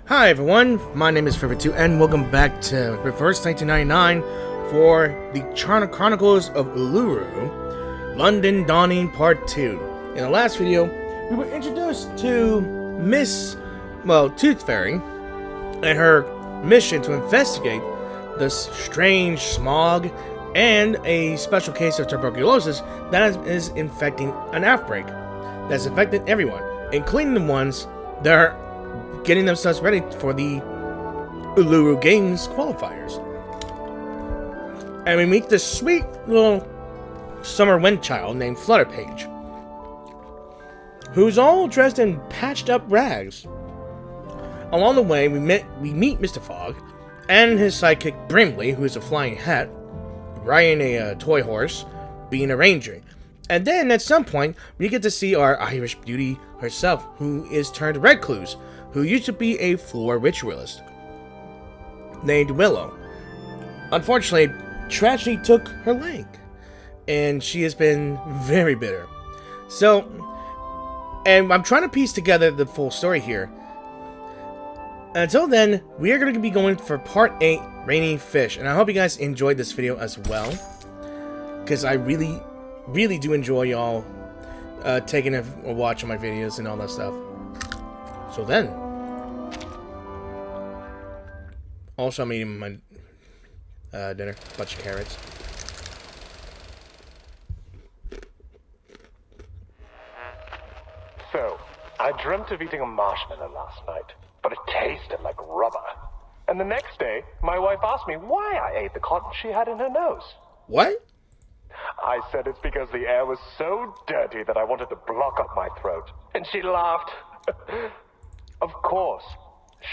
Hi everyone, my name is Forever2 and welcome back to Reverse 1999 for the Chronicles of Uluru, London Dawning Part 2. In the last video, we were introduced to Tooth Fairy and her mission to investigate the strange smog and a special case of tuberculosis that is infecting an outbreak that's affected everyone, including the ones that are getting themselves ready for the Uluru Games qualifiers. And we meet this sweet little summer wind child named Flutterpage, who's all dressed in patched up rags. Along the way, we meet Mr. Fogg and his sidekick Brimley, who is a flying hat, riding a toy horse, being a ranger. And then at some point, we get to see our Irish beauty herself, who is turned recluse, who used to be a floor ritualist, named Willow. Unfortunately, tragedy took her leg, and she has been very bitter. So, and I'm trying to piece together the full story here. Until then, we are going to be going for Part 8, Rainy Fish, and I hope you guys enjoyed this video as well, because I really do enjoy y'all taking a watch on my videos and all that stuff. So then, also I'm eating my dinner, bunch of carrots. So, I dreamt of eating a marshmallow last night, but it tasted like rubber. And the next day, my wife asked me why I ate the cotton she had in her nose. What? I said it's because the air was so dirty that I wanted to block up my throat. And she laughed. Of course.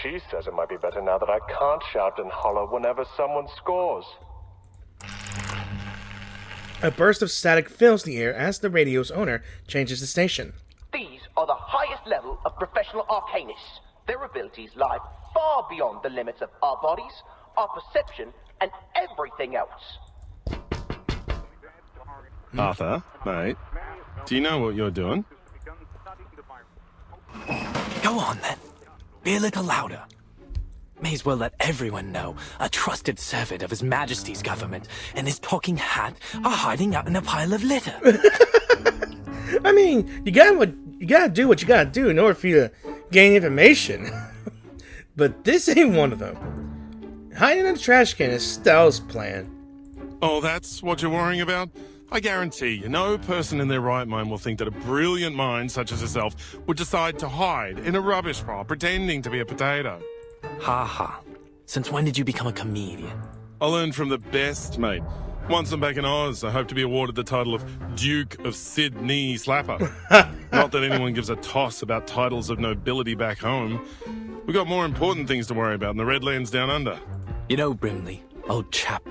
She says it might be better now that I can't shout and holler whenever someone scores. A burst of static fills the air as the radio's owner changes the station. These are the highest level of professional arcanists. Their abilities lie far beyond the limits of our bodies, our perception, and everything else. Arthur, mate, do you know what you're doing? Go on then. Be a little louder. May as well let everyone know a trusted servant of His Majesty's government and his talking hat are hiding out in a pile of litter. I mean, you gotta do what you gotta do in order for you to gain information. But this ain't one of them. Hiding in a trash can is Stell's plan. Oh, that's what you're worrying about? I guarantee you, no person in their right mind will think that a brilliant mind such as yourself would decide to hide in a rubbish pile pretending to be a potato. Ha ha. Since when did you become a comedian? I learned from the best, mate. Once I'm back in Oz, I hope to be awarded the title of Duke of Sydney Slapper. Not that anyone gives a toss about titles of nobility back home. We've got more important things to worry about in the Redlands down under. You know, Brimley, old chap,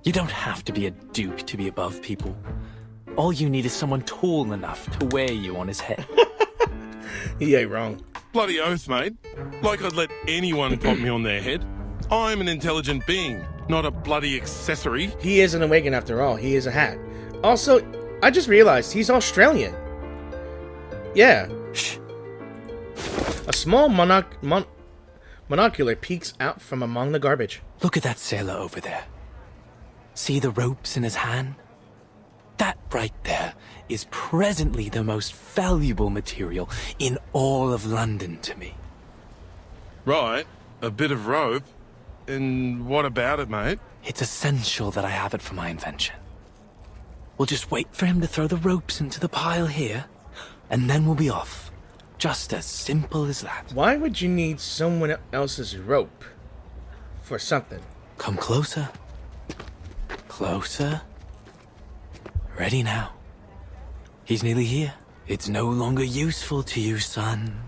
you don't have to be a duke to be above people. All you need is someone tall enough to wear you on his head. He ain't wrong. Bloody oath, mate. Like I'd let anyone pop me on their head. I'm an intelligent being, not a bloody accessory. He isn't awakened after all. He is a hat. Also, I just realized he's Australian. Yeah. Shh. A small monocular peeks out from among the garbage. Look at that sailor over there. See the ropes in his hand? That right there is presently the most valuable material in all of London to me. Right, a bit of rope. And what about it, mate? It's essential that I have it for my invention. We'll just wait for him to throw the ropes into the pile here, and then we'll be off. Just as simple as that. Why would you need someone else's rope for something? Come closer. Closer. Ready now. He's nearly here. It's no longer useful to you, son.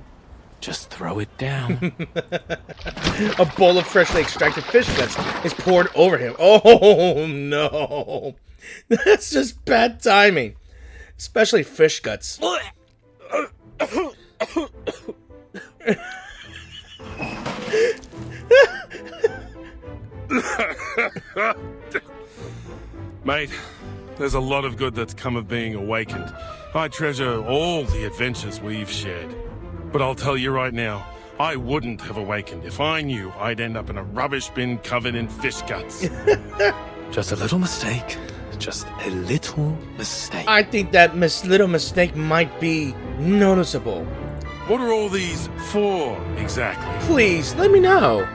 Just throw it down. A bowl of freshly extracted fish guts is poured over him. Oh no. That's just bad timing. Especially fish guts. Mate, there's a lot of good that's come of being awakened. I treasure all the adventures we've shared. But I'll tell you right now, I wouldn't have awakened if I knew I'd end up in a rubbish bin covered in fish guts. Just a little mistake. Just a little mistake. I think that little mistake might be noticeable. What are all these for, exactly? Please, let me know.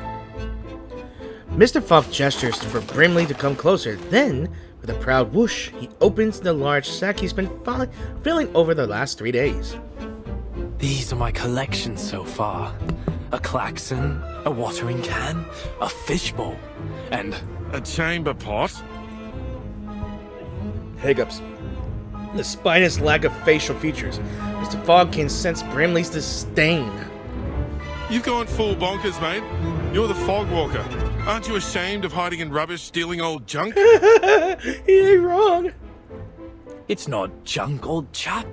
Mr. Fogg gestures for Brimley to come closer. Then, with a proud whoosh, he opens the large sack he's been filling over the last 3 days. These are my collections so far. A klaxon, a watering can, a fishbowl, and A chamber pot? Hiccups. Despite his lack of facial features, Mr. Fogg can sense Brimley's disdain. You've gone full bonkers, mate. You're the fog walker. Aren't you ashamed of hiding in rubbish, stealing old junk? He ain't wrong. it's not junk, old chap.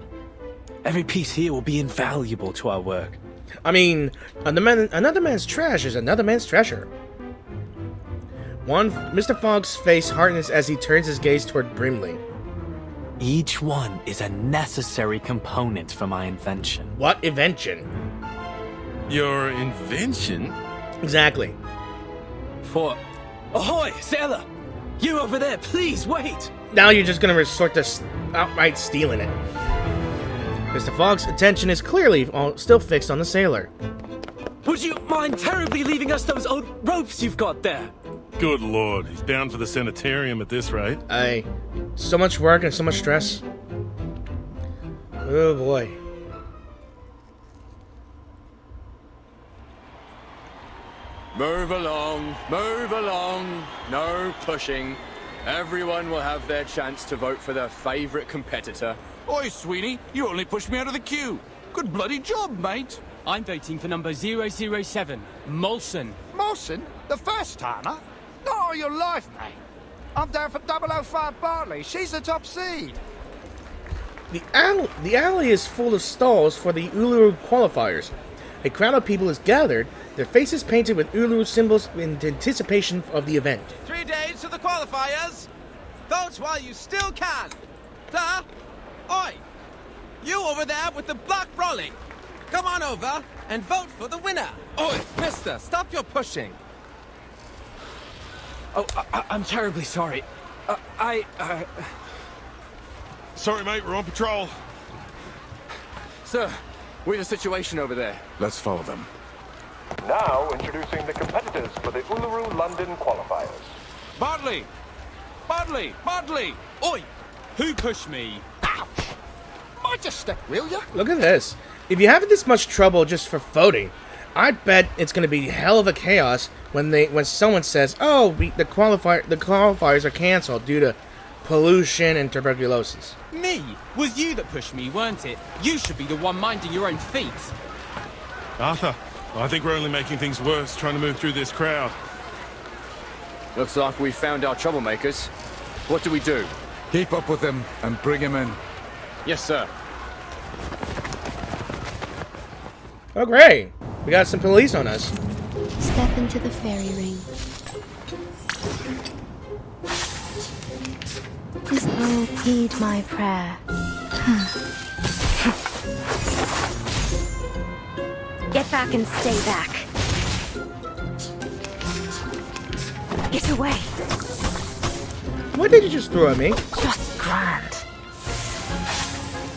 Every piece here will be invaluable to our work. I mean, another man's trash is another man's treasure. Mr. Fogg's face hardens as he turns his gaze toward Brimley. Each one is a necessary component for my invention. What invention? Your invention? Exactly. For... Ahoy, sailor! You over there, please wait! Now you're just gonna resort to outright stealing it. Mr. Fogg's attention is clearly still fixed on the sailor. Would you mind terribly leaving us those old ropes you've got there? Good lord, he's bound for the sanitarium at this rate. So much work and so much stress. Oh boy. Move along, no pushing. Everyone will have their chance to vote for their favourite competitor. Oi, Sweeney, you only pushed me out of the queue. Good bloody job, mate. I'm voting for number 007, Molson. Molson, the first timer? Not all your life, mate. I'm down for 005 Bartley. She's the top seed. The alley is full of stalls for the Uluru qualifiers. A crowd of people is gathered, their faces painted with Uluru symbols in anticipation of the event. 3 days to the qualifiers. Vote while you still can. Sir? Oi! You over there with the black brolly. Come on over and vote for the winner. Oi, mister, stop your pushing. Oh, I'm terribly sorry. Sorry, mate, we're on patrol. Sir, we have a situation over there. Let's follow them. Now introducing the competitors for the Uluru London qualifiers. Bartley! Oi! Who pushed me? Ouch! Might just step, will ya? Look at this. If you're having this much trouble just for voting, I bet it's going to be hell of a chaos when someone says, "Oh, the qualifiers are canceled due to pollution and tuberculosis." Me? Was you that pushed me, weren't it? You should be the one minding your own feet. Arthur, I think we're only making things worse trying to move through this crowd. Looks like we found our troublemakers. What do we do? Keep up with him and bring him in. Yes, sir. Oh, great. We got some police on us. Step into the fairy ring. Just heed my prayer. Get back and stay back. Get away. What did you just throw at me? Just grand.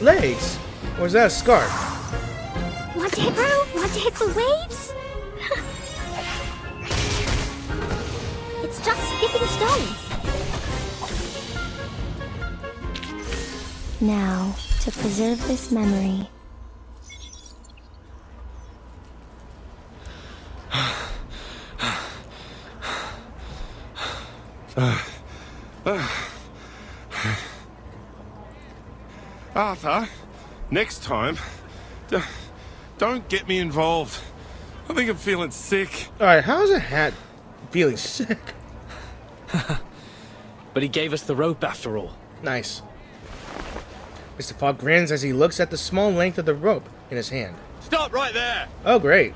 Legs? Or is that a scarf? Want to hit, bro? Want to hit the waves? It's just skipping stones. Now, to preserve this memory. Arthur, next time, don't get me involved. I think I'm feeling sick. Alright, how's a hat feeling sick? But he gave us the rope after all. Nice. Mr. Fogg grins as he looks at the small length of the rope in his hand. Stop right there. Oh, great.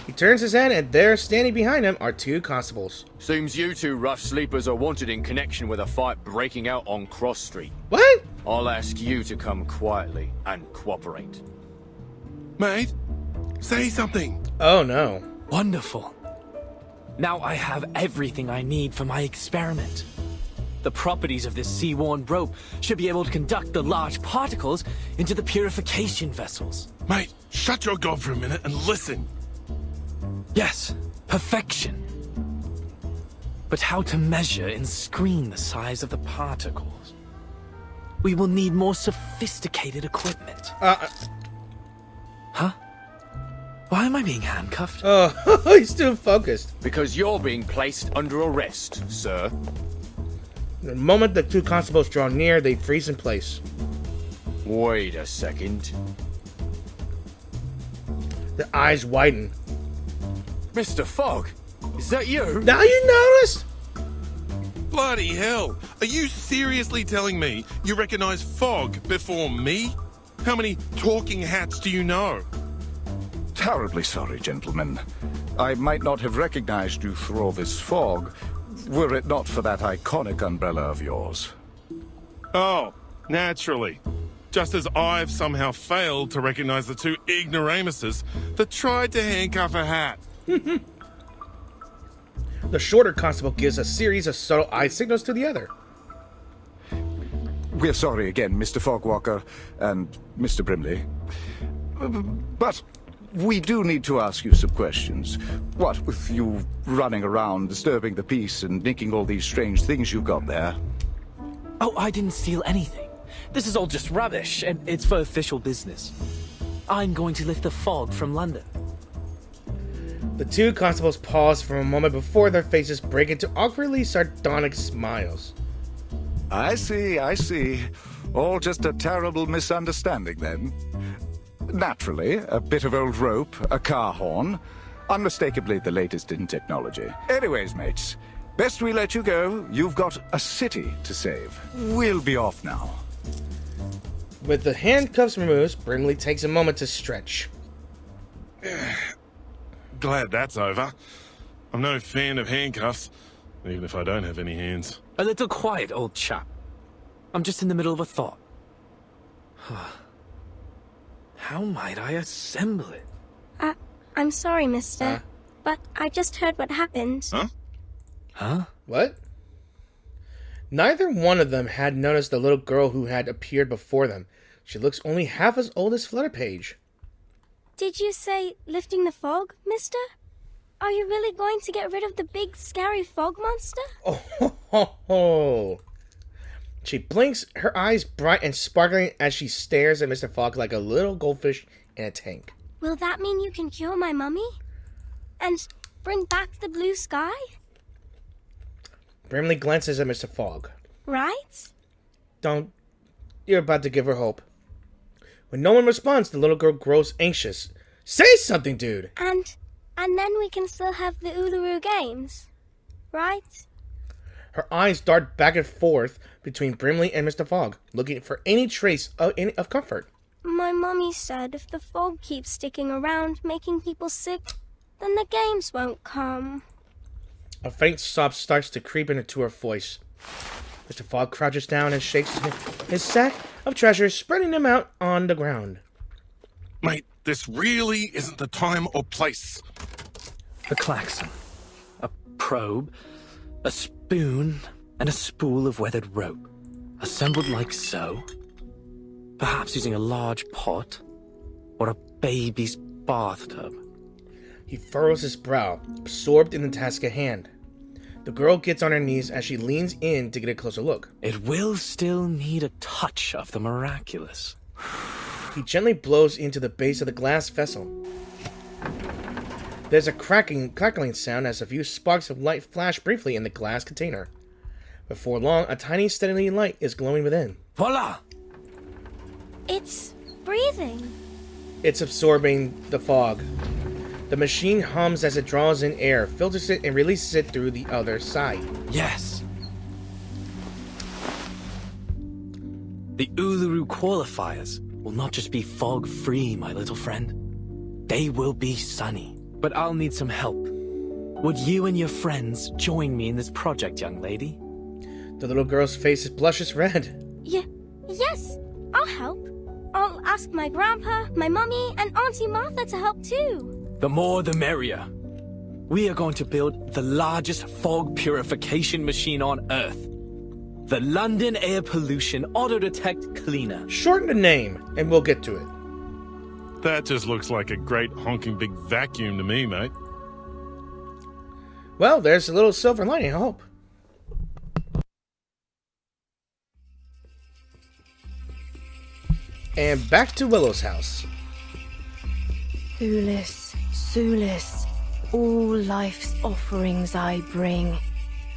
He turns his head, and there, standing behind him, are two constables. Seems you two rough sleepers are wanted in connection with a fight breaking out on Cross Street. What? I'll ask you to come quietly and cooperate. Mate, Say something. Oh no. Wonderful. Now I have everything I need for my experiment. The properties of this sea-worn rope should be able to conduct the large particles into the purification vessels. Mate, shut your gob for a minute and listen. Yes, perfection. But how to measure and screen the size of the particles? We will need more sophisticated equipment. Huh? Why am I being handcuffed? Oh, he's too focused. Because you're being placed under arrest, sir. The moment the two constables draw near, they freeze in place. Wait a second. Their eyes widen. Mr. Fogg, is that you? Now you noticed? Bloody hell. Are you seriously telling me you recognize Fogg before me? How many talking hats do you know? Terribly sorry, gentlemen. I might not have recognized you through all this fog, were it not for that iconic umbrella of yours. Oh, naturally. Just as I've somehow failed to recognize the two ignoramuses that tried to handcuff a hat. The shorter constable gives a series of subtle eye signals to the other. We're sorry again, Mr. Fogwalker and Mr. Brimley. But we do need to ask you some questions. What with you running around, disturbing the peace, and nicking all these strange things you got there? Oh, I didn't steal anything. This is all just rubbish, and it's for official business. I'm going to lift the fog from London. The two constables pause for a moment before their faces break into awkwardly sardonic smiles. I see, I see. All just a terrible misunderstanding, then. Naturally, a bit of old rope, a car horn. Unmistakably the latest in technology. Anyways, mates, best we let you go. You've got a city to save. We'll be off now. With the handcuffs removed, Brimley takes a moment to stretch. Glad that's over. I'm no fan of handcuffs, even if I don't have any hands. A little quiet, old chap. I'm just in the middle of a thought. How might I assemble it? I'm sorry, mister. But I just heard what happened. Huh? What? Neither one of them had noticed the little girl who had appeared before them. She looks only half as old as Flutterpage. Did you say lifting the fog, mister? Are you really going to get rid of the big, scary fog monster? Oh, ho, ho, ho. She blinks, her eyes bright and sparkling as she stares at Mr. Fogg like a little goldfish in a tank. Will that mean you can cure my mummy? And bring back the blue sky? Brimley glances at Mr. Fogg. Right? Don't. You're about to give her hope. When no one responds, the little girl grows anxious. Say something, dude! And then we can still have the Uluru Games, right? Her eyes dart back and forth between Brimley and Mr. Fogg, looking for any trace of comfort. My mummy said if the fog keeps sticking around, making people sick, then the games won't come. A faint sob starts to creep into her voice. Mr. Fogg crouches down and shakes his sack of treasures, spreading them out on the ground. Mate, this really isn't the time or place. A klaxon, a probe, a spoon, and a spool of weathered rope. Assembled like so. Perhaps using a large pot, or a baby's bathtub. He furrows his brow, absorbed in the task at hand. The girl gets on her knees as she leans in to get a closer look. It will still need a touch of the miraculous. He gently blows into the base of the glass vessel. There's a crackling sound as a few sparks of light flash briefly in the glass container. Before long, a tiny steady light is glowing within. Voila! It's breathing. It's absorbing the fog. The machine hums as it draws in air, filters it, and releases it through the other side. Yes. The Uluru qualifiers will not just be fog-free, my little friend. They will be sunny. But I'll need some help. Would you and your friends join me in this project, young lady? The little girl's face blushes red. Yes, I'll help. I'll ask my grandpa, my mummy, and Auntie Martha to help too. The more the merrier. We are going to build the largest fog purification machine on Earth. The London Air Pollution Auto-Detect Cleaner. Shorten the name, and we'll get to it. That just looks like a great honking big vacuum to me, mate. Well, there's a little silver lining, I hope. And back to Willow's house. Sulis, Sulis, all life's offerings I bring,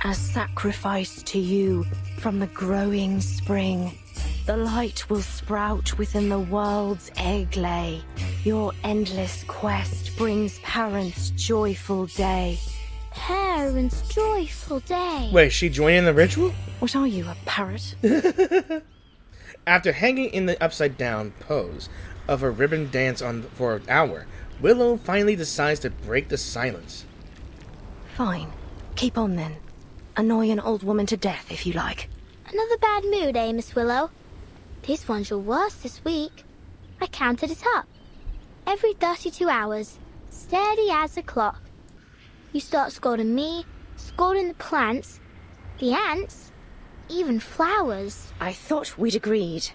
as sacrifice to you from the growing spring. The light will sprout within the world's egg lay. Your endless quest brings parents' joyful day. Parents' joyful day. Wait, is she joining the ritual? What are you, a parrot? After hanging in the upside-down pose of a ribbon dance for an hour, Willow finally decides to break the silence. Fine. Keep on then. Annoy an old woman to death if you like. Another bad mood, eh, Miss Willow? This one's your worst this week. I counted it up. Every 32 hours, steady as a clock. You start scolding me, scolding the plants, the ants, even flowers. I thought we'd agreed.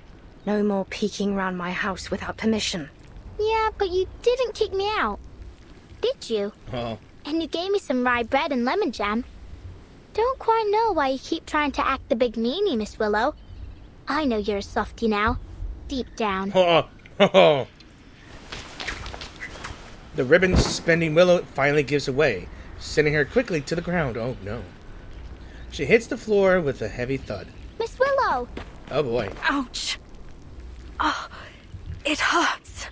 No more peeking round my house without permission. Yeah, but you didn't kick me out. Did you? Oh. And you gave me some rye bread and lemon jam. Don't quite know why you keep trying to act the big meanie, Miss Willow. I know you're a softie now, deep down. The ribbon suspending Willow finally gives away, sending her quickly to the ground. Oh no. She hits the floor with a heavy thud. Miss Willow! Oh boy. Ouch! Oh, it hurts.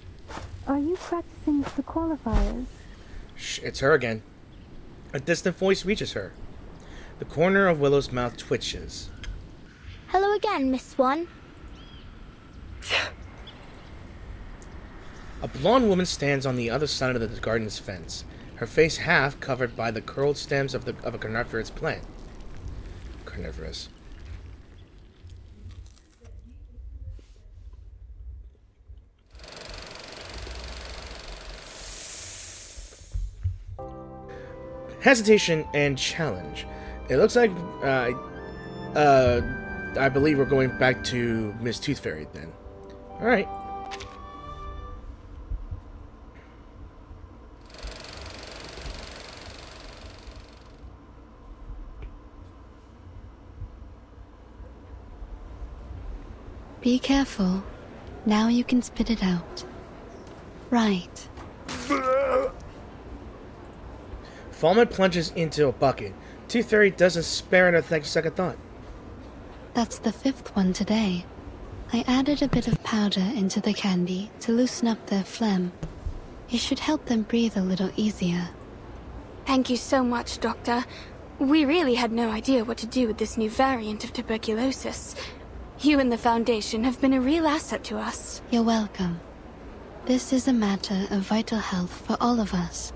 Are you practicing the qualifiers? Shh, it's her again. A distant voice reaches her. The corner of Willow's mouth twitches. Hello again, Miss Swan. A blonde woman stands on the other side of the garden's fence, her face half covered by the curled stems of a carnivorous plant. Carnivorous. Hesitation and challenge. It looks like, I believe we're going back to Miss Tooth Fairy then. Alright. Be careful. Now you can spit it out. Right. Falmouth plunges into a bucket. Tooth Fairy doesn't spare it a second thought. That's the 5th one today. I added a bit of powder into the candy to loosen up their phlegm. It should help them breathe a little easier. Thank you so much, Doctor. We really had no idea what to do with this new variant of tuberculosis. You and the Foundation have been a real asset to us. You're welcome. This is a matter of vital health for all of us.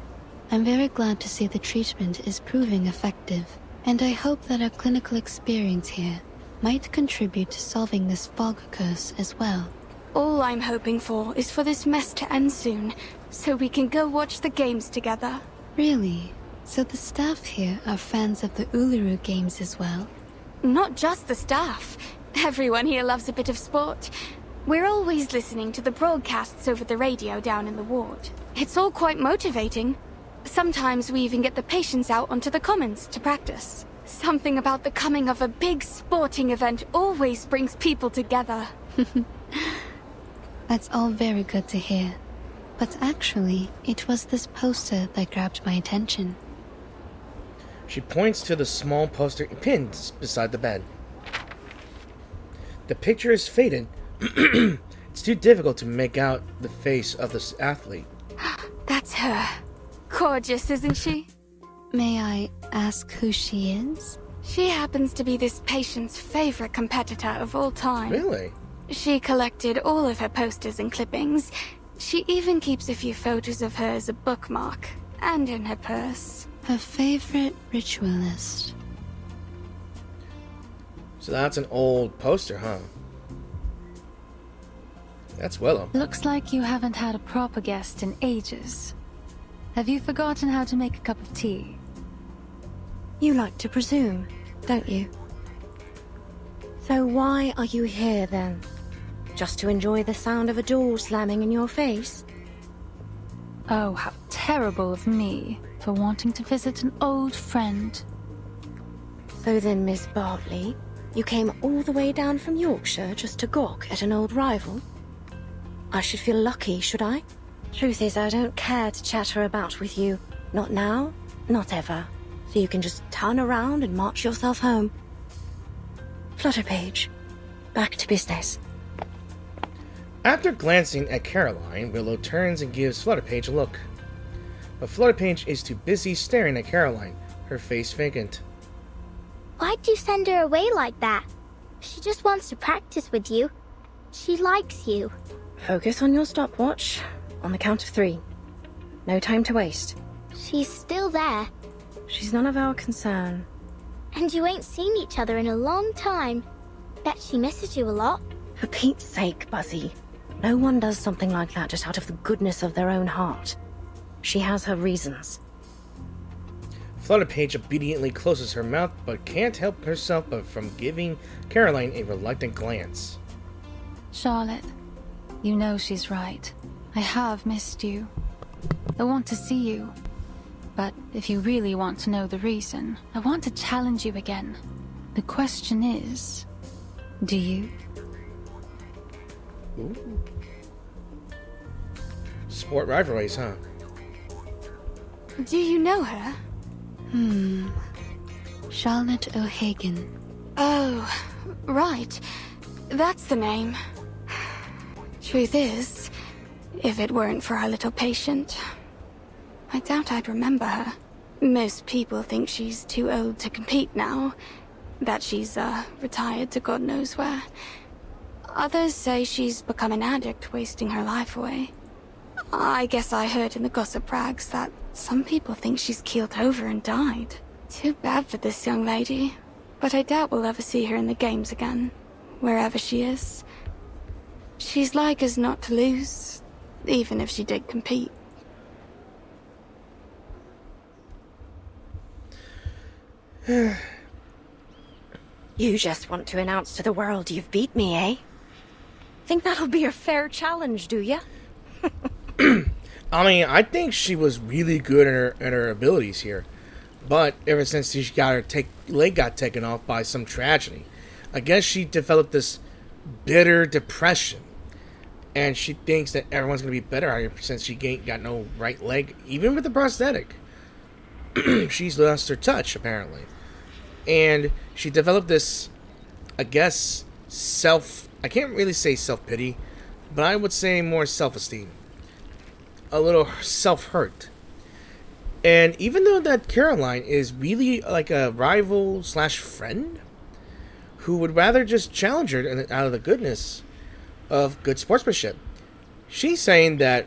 I'm very glad to see the treatment is proving effective, and I hope that our clinical experience here might contribute to solving this fog curse as well. All I'm hoping for is for this mess to end soon, so we can go watch the games together. Really? So the staff here are fans of the Uluru games as well? Not just the staff. Everyone here loves a bit of sport. We're always listening to the broadcasts over the radio down in the ward. It's all quite motivating. Sometimes we even get the patients out onto the commons to practice. Something about the coming of a big sporting event always brings people together. That's all very good to hear. But actually, it was this poster that grabbed my attention. She points to the small poster pinned beside the bed. The picture is faded. It's too difficult to make out the face of this athlete. That's her. Gorgeous, isn't she? May I ask who she is? She happens to be this patient's favorite competitor of all time. Really? She collected all of her posters and clippings. She even keeps a few photos of her as a bookmark, and in her purse. Her favorite ritualist. So that's an old poster, huh? That's Willow. Looks like you haven't had a proper guest in ages. Have you forgotten how to make a cup of tea? You like to presume, don't you? So why are you here then? Just to enjoy the sound of a door slamming in your face? Oh, how terrible of me for wanting to visit an old friend. So then, Miss Bartley, you came all the way down from Yorkshire just to gawk at an old rival? I should feel lucky, should I? Truth is, I don't care to chatter about with you. Not now, not ever. So you can just turn around and march yourself home. Flutterpage, back to business. After glancing at Caroline, Willow turns and gives Flutterpage a look. But Flutterpage is too busy staring at Caroline, her face vacant. Why'd you send her away like that? She just wants to practice with you. She likes you. Focus on your stopwatch. On the count of 3. No time to waste. She's still there. She's none of our concern. And you ain't seen each other in a long time. Bet she misses you a lot. For Pete's sake, Buzzy. No one does something like that just out of the goodness of their own heart. She has her reasons. Flutterpage obediently closes her mouth, but can't help herself but from giving Caroline a reluctant glance. Charlotte, you know she's right. I have missed you. I want to see you. But if you really want to know the reason, I want to challenge you again. The question is, do you? Ooh. Sport rivalries, huh? Do you know her? Charlotte O'Hagan. Oh, right. That's the name. Truth is, if it weren't for our little patient, I doubt I'd remember her. Most people think she's too old to compete now, that she's, retired to God knows where. Others say she's become an addict, wasting her life away. I guess I heard in the gossip rags that some people think she's keeled over and died. Too bad for this young lady, but I doubt we'll ever see her in the games again, wherever she is. She's like as not to lose, even if she did compete. You just want to announce to the world you've beat me, eh? Think that'll be a fair challenge, do ya? I mean, I think she was really good at her abilities here. But ever since she got her leg got taken off by some tragedy, I guess she developed this bitter depression. And she thinks that everyone's going to be better at her since she got no right leg, even with the prosthetic. She's lost her touch, apparently. And she developed this, I guess, I can't really say self-pity, but I would say more self-esteem. A little self-hurt. And even though that Caroline is really like a rival / friend, who would rather just challenge her out of the goodness of good sportsmanship, she's saying that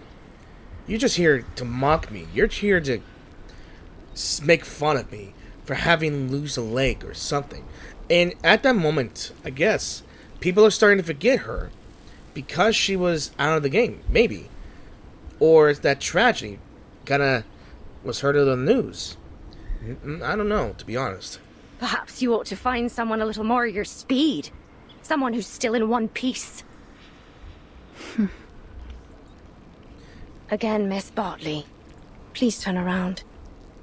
you're just here to mock me. You're here to make fun of me for having lose a leg or something. And at that moment, I guess, people are starting to forget her because she was out of the game, maybe. Or that tragedy was heard of the news. I don't know, to be honest. Perhaps you ought to find someone a little more your speed. Someone who's still in one piece. Again, Miss Bartley. Please turn around.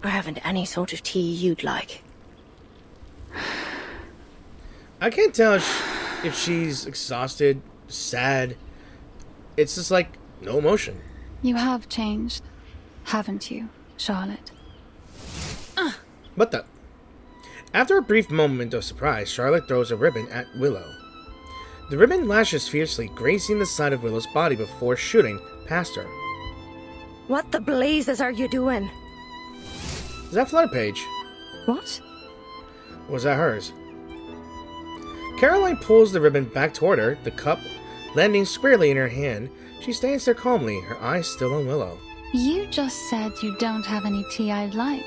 I haven't any sort of tea you'd like. I can't tell if she's exhausted, sad. It's just like no emotion. You have changed, haven't you, Charlotte? What the? After a brief moment of surprise, Charlotte throws a ribbon at Willow. The ribbon lashes fiercely, grazing the side of Willow's body before shooting past her. What the blazes are you doing? Is that Flutterpage? What? Or was that hers? Caroline pulls the ribbon back toward her, the cup landing squarely in her hand. She stands there calmly, her eyes still on Willow. You just said you don't have any tea I'd like.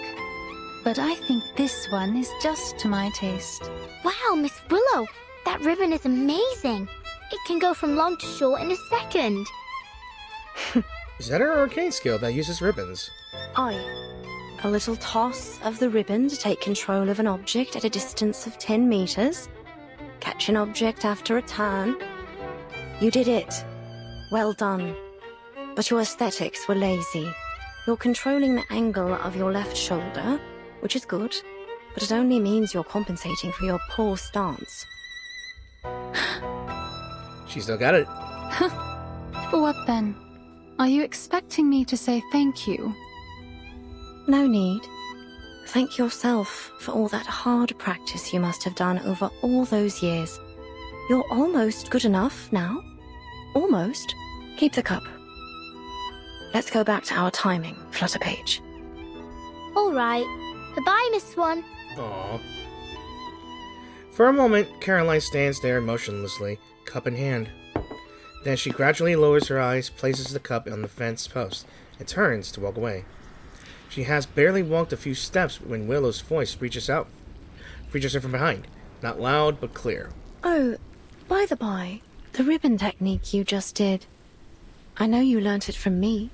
But I think this one is just to my taste. Wow, Miss Willow, that ribbon is amazing. It can go from long to short in a second. Is that her arcane skill that uses ribbons? Aye. A little toss of the ribbon to take control of an object at a distance of 10 meters. Catch an object after a turn. You did it. Well done. But your aesthetics were lazy. You're controlling the angle of your left shoulder, which is good, but it only means you're compensating for your poor stance. She still got it. What then? Are you expecting me to say thank you? No need. Thank yourself for all that hard practice you must have done over all those years. You're almost good enough now. Almost. Keep the cup. Let's go back to our timing, Flutterpage. All right. Goodbye, Miss Swan. Aww. For a moment, Caroline stands there motionlessly, cup in hand. Then she gradually lowers her eyes, places the cup on the fence post, and turns to walk away. She has barely walked a few steps when Willow's voice reaches her from behind. Not loud, but clear. Oh, by the by, the ribbon technique you just did. I know you learnt it from me.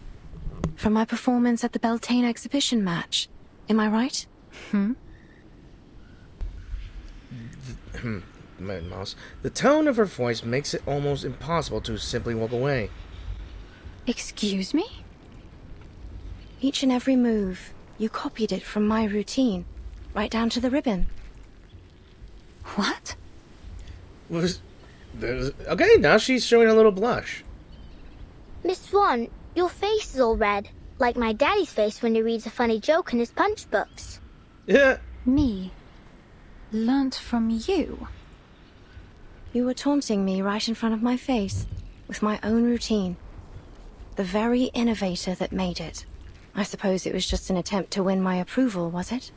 From my performance at the Beltane exhibition match. Am I right? Mouse. The tone of her voice makes it almost impossible to simply walk away. Excuse me? Each and every move, you copied it from my routine, right down to the ribbon. What? Okay, now she's showing a little blush. Miss Swan, your face is all red, like my daddy's face when he reads a funny joke in his punch books. Yeah. Me? Learnt from you? You were taunting me right in front of my face, with my own routine. The very innovator that made it. I suppose it was just an attempt to win my approval, was it?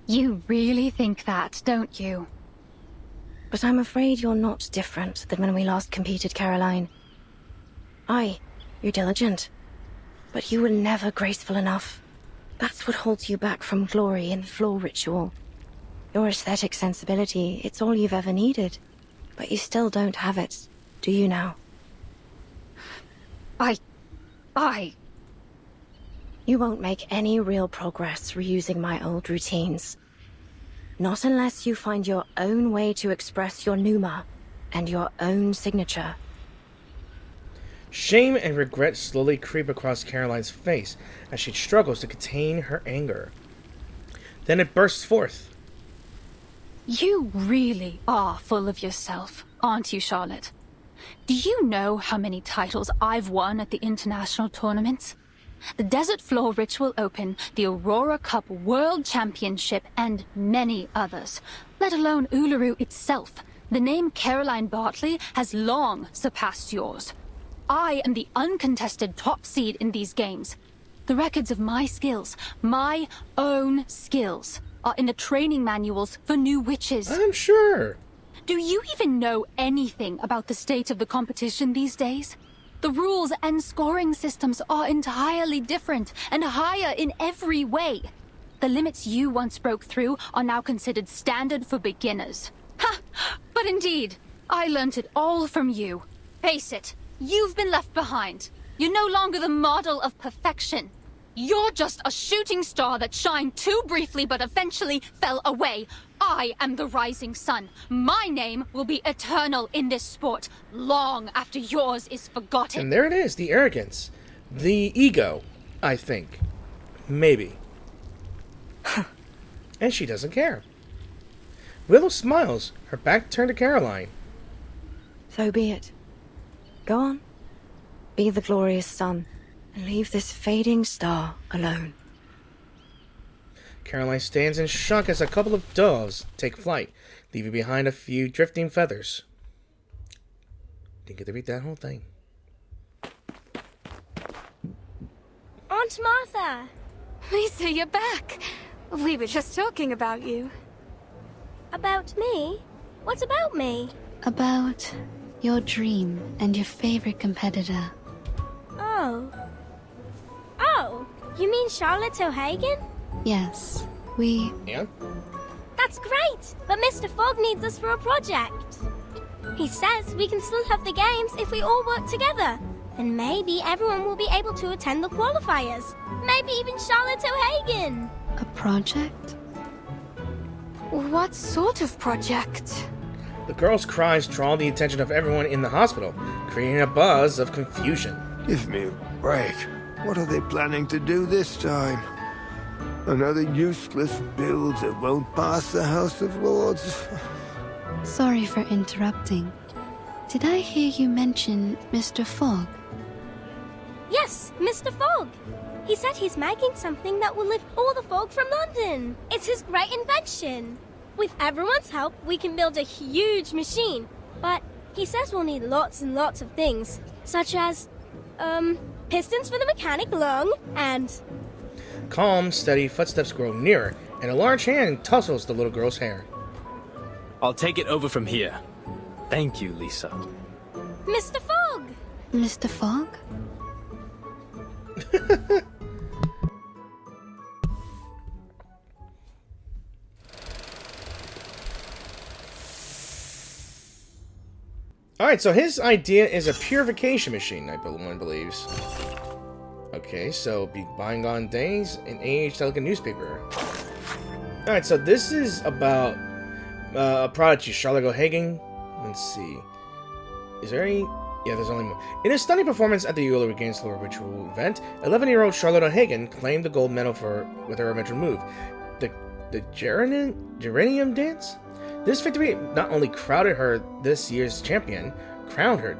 You really think that, don't you? But I'm afraid you're not different than when we last competed, Caroline. Aye, you're diligent. But you were never graceful enough. That's what holds you back from glory in the floor ritual. Your aesthetic sensibility, it's all you've ever needed. But you still don't have it, do you now? You won't make any real progress reusing my old routines. Not unless you find your own way to express your pneuma and your own signature. Shame and regret slowly creep across Caroline's face as she struggles to contain her anger. Then it bursts forth. You really are full of yourself, aren't you, Charlotte? Do you know how many titles I've won at the international tournaments? The Desert Floor Ritual Open, the Aurora Cup World Championship, and many others. Let alone Uluru itself. The name Caroline Bartley has long surpassed yours. I am the uncontested top seed in these games. The records of my skills, my own skills, are in the training manuals for new witches. I'm sure. Do you even know anything about the state of the competition these days? The rules and scoring systems are entirely different and higher in every way. The limits you once broke through are now considered standard for beginners. Ha! But indeed, I learnt it all from you. Face it, you've been left behind. You're no longer the model of perfection. You're just a shooting star that shined too briefly but eventually fell away. I am the rising sun. My name will be eternal in this sport, long after yours is forgotten. And there it is, the arrogance. The ego, I think. Maybe. And she doesn't care. Willow smiles, her back turned to Caroline. So be it. Go on. Be the glorious sun, and leave this fading star alone. Caroline stands in shock as a couple of doves take flight, leaving behind a few drifting feathers. Didn't get to read that whole thing. Aunt Martha! Lisa, you're back. We were just talking about you. About me? What about me? About your dream and your favorite competitor. Oh. Oh, you mean Charlotte O'Hagan? Yes, we... Yeah? That's That's great! But Mr. Fogg needs us for a project. He says we can still have the games if we all work together. Then maybe everyone will be able to attend the qualifiers. Maybe even Charlotte O'Hagan. A project? What sort of project? The girl's cries draw the attention of everyone in the hospital, creating a buzz of confusion. Give me a break. What are they planning to do this time? Another useless build that won't pass the House of Lords? Sorry for interrupting. Did I hear you mention Mr. Fogg? Yes, Mr. Fogg. He said he's making something that will lift all the fog from London. It's his great invention. With everyone's help, we can build a huge machine. But he says we'll need lots and lots of things, such as, pistons for the mechanic lung, and... Calm, steady footsteps grow nearer, and a large hand tussles the little girl's hair. I'll take it over from here. Thank you, Lisa. Mr. Fogg! Mr. Fogg? Alright, so his idea is a purification machine, one believes. Okay, so be bygone days, an age to like a newspaper. Alright, so this is about a prodigy, Charlotte O'Hagan. Let's see. Is there any... Yeah, there's only one. In a stunning performance at the Uluru Games Floor Ritual event, 11-year-old Charlotte O'Hagan claimed the gold medal with her original move, the Geranium Dance? This victory not only crowded her this year's champion, crowned,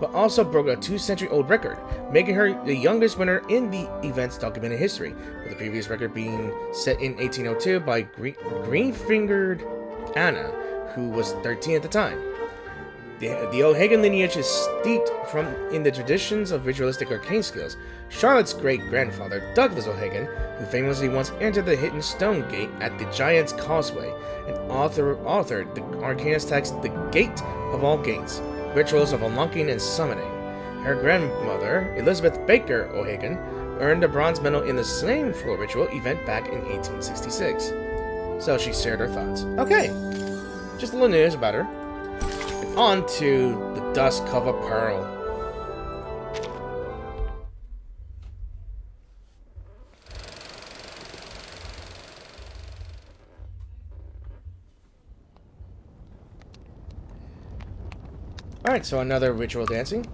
but also broke a 2-century-old record, making her the youngest winner in the event's documented history, with the previous record being set in 1802 by green-fingered Anna, who was 13 at the time. The O'Hagan lineage is steeped in the traditions of ritualistic arcane skills. Charlotte's great-grandfather, Douglas O'Hagan, who famously once entered the hidden stone gate at the Giant's Causeway, and authored the arcanist text The Gate of All Gates, Rituals of Unlocking and Summoning. Her grandmother, Elizabeth Baker O'Hagan, earned a bronze medal in the same floor ritual event back in 1866. So she shared her thoughts. Okay, just a little news about her. On to the Dusk of a Pearl. Alright, so another ritual dancing.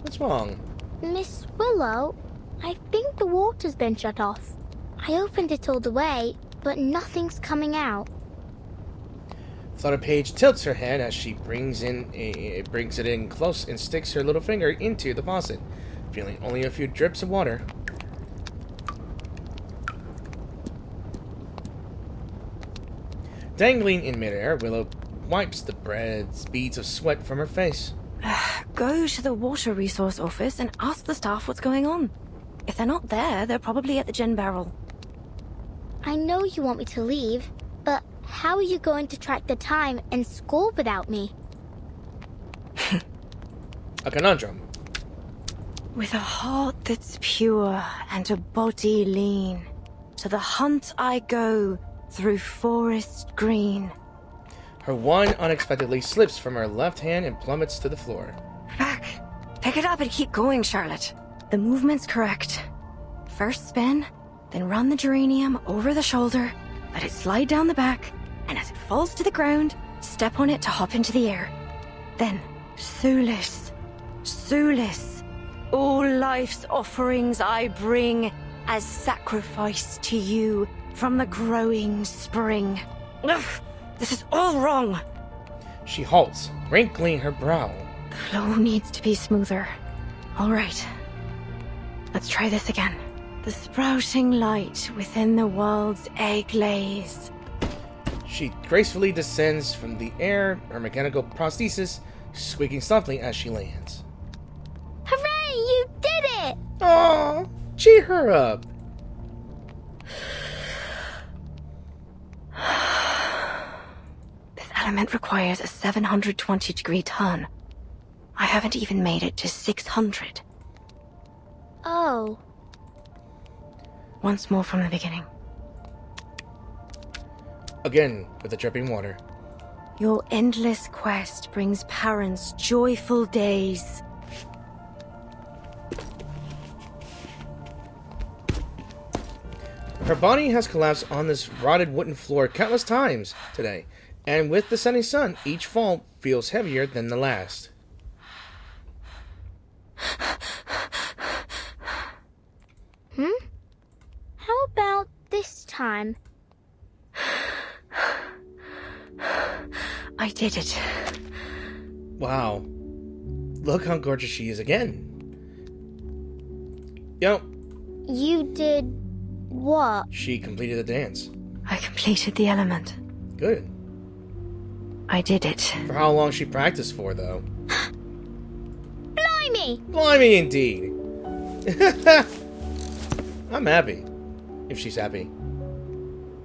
What's wrong? Miss Willow, I think the water's been shut off. I opened it all the way, but nothing's coming out. Flutterpage tilts her head as she brings it in close and sticks her little finger into the faucet, feeling only a few drips of water. Dangling in midair, Willow wipes the beads of sweat from her face. Go to the water resource office and ask the staff what's going on. If they're not there, they're probably at the gin barrel. I know you want me to leave, but how are you going to track the time and score without me? A conundrum. With a heart that's pure and a body lean, to the hunt I go through forest green. Her wand unexpectedly slips from her left hand and plummets to the floor. Back. Pick it up and keep going, Charlotte. The movement's correct. First spin, then run the geranium over the shoulder, let it slide down the back, and as it falls to the ground, step on it to hop into the air. Then, Sulis, Sulis, all life's offerings I bring as sacrifice to you from the growing spring. Ugh, this is all wrong. She halts, wrinkling her brow. The flow needs to be smoother. All right. Let's try this again. The sprouting light within the world's egg lays. She gracefully descends from the air, her mechanical prosthesis squeaking softly as she lands. Hooray! You did it! Aww! Cheer her up! This element requires a 720-degree turn. I haven't even made it to 600. Oh. Once more from the beginning. Again, with the dripping water. Your endless quest brings parents joyful days. Her body has collapsed on this rotted wooden floor countless times today, and with the setting sun, each fall feels heavier than the last. How about this time? I did it. Wow. Look how gorgeous she is again. Yo. You did what? She completed the dance. I completed the element. Good. I did it. For how long she practiced for, though? Blimey! Blimey, indeed. I'm happy. If she's happy.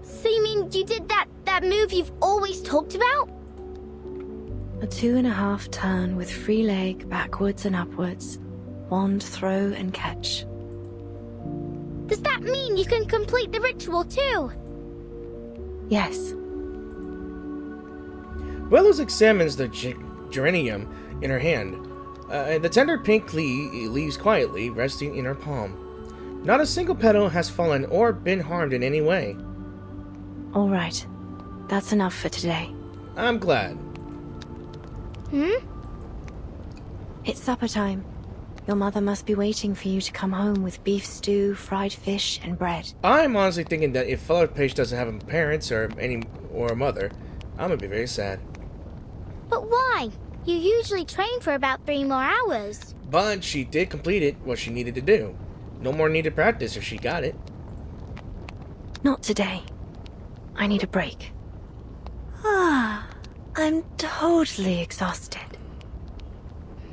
So you mean you did that move you've always talked about? A 2.5 turn with free leg backwards and upwards. Wand throw and catch. Does that mean you can complete the ritual too? Yes. Willow examines the geranium in her hand. The tender pink leaves quietly, resting in her palm. Not a single petal has fallen or been harmed in any way. All right. That's enough for today. I'm glad. It's supper time. Your mother must be waiting for you to come home with beef stew, fried fish, and bread. I'm honestly thinking that if Flutterpage doesn't have parents or a mother, I'm gonna be very sad. But why? You usually train for about 3 more hours. But she did complete it, what she needed to do. No more needed practice if she got it. Not today. I need a break. I'm totally exhausted.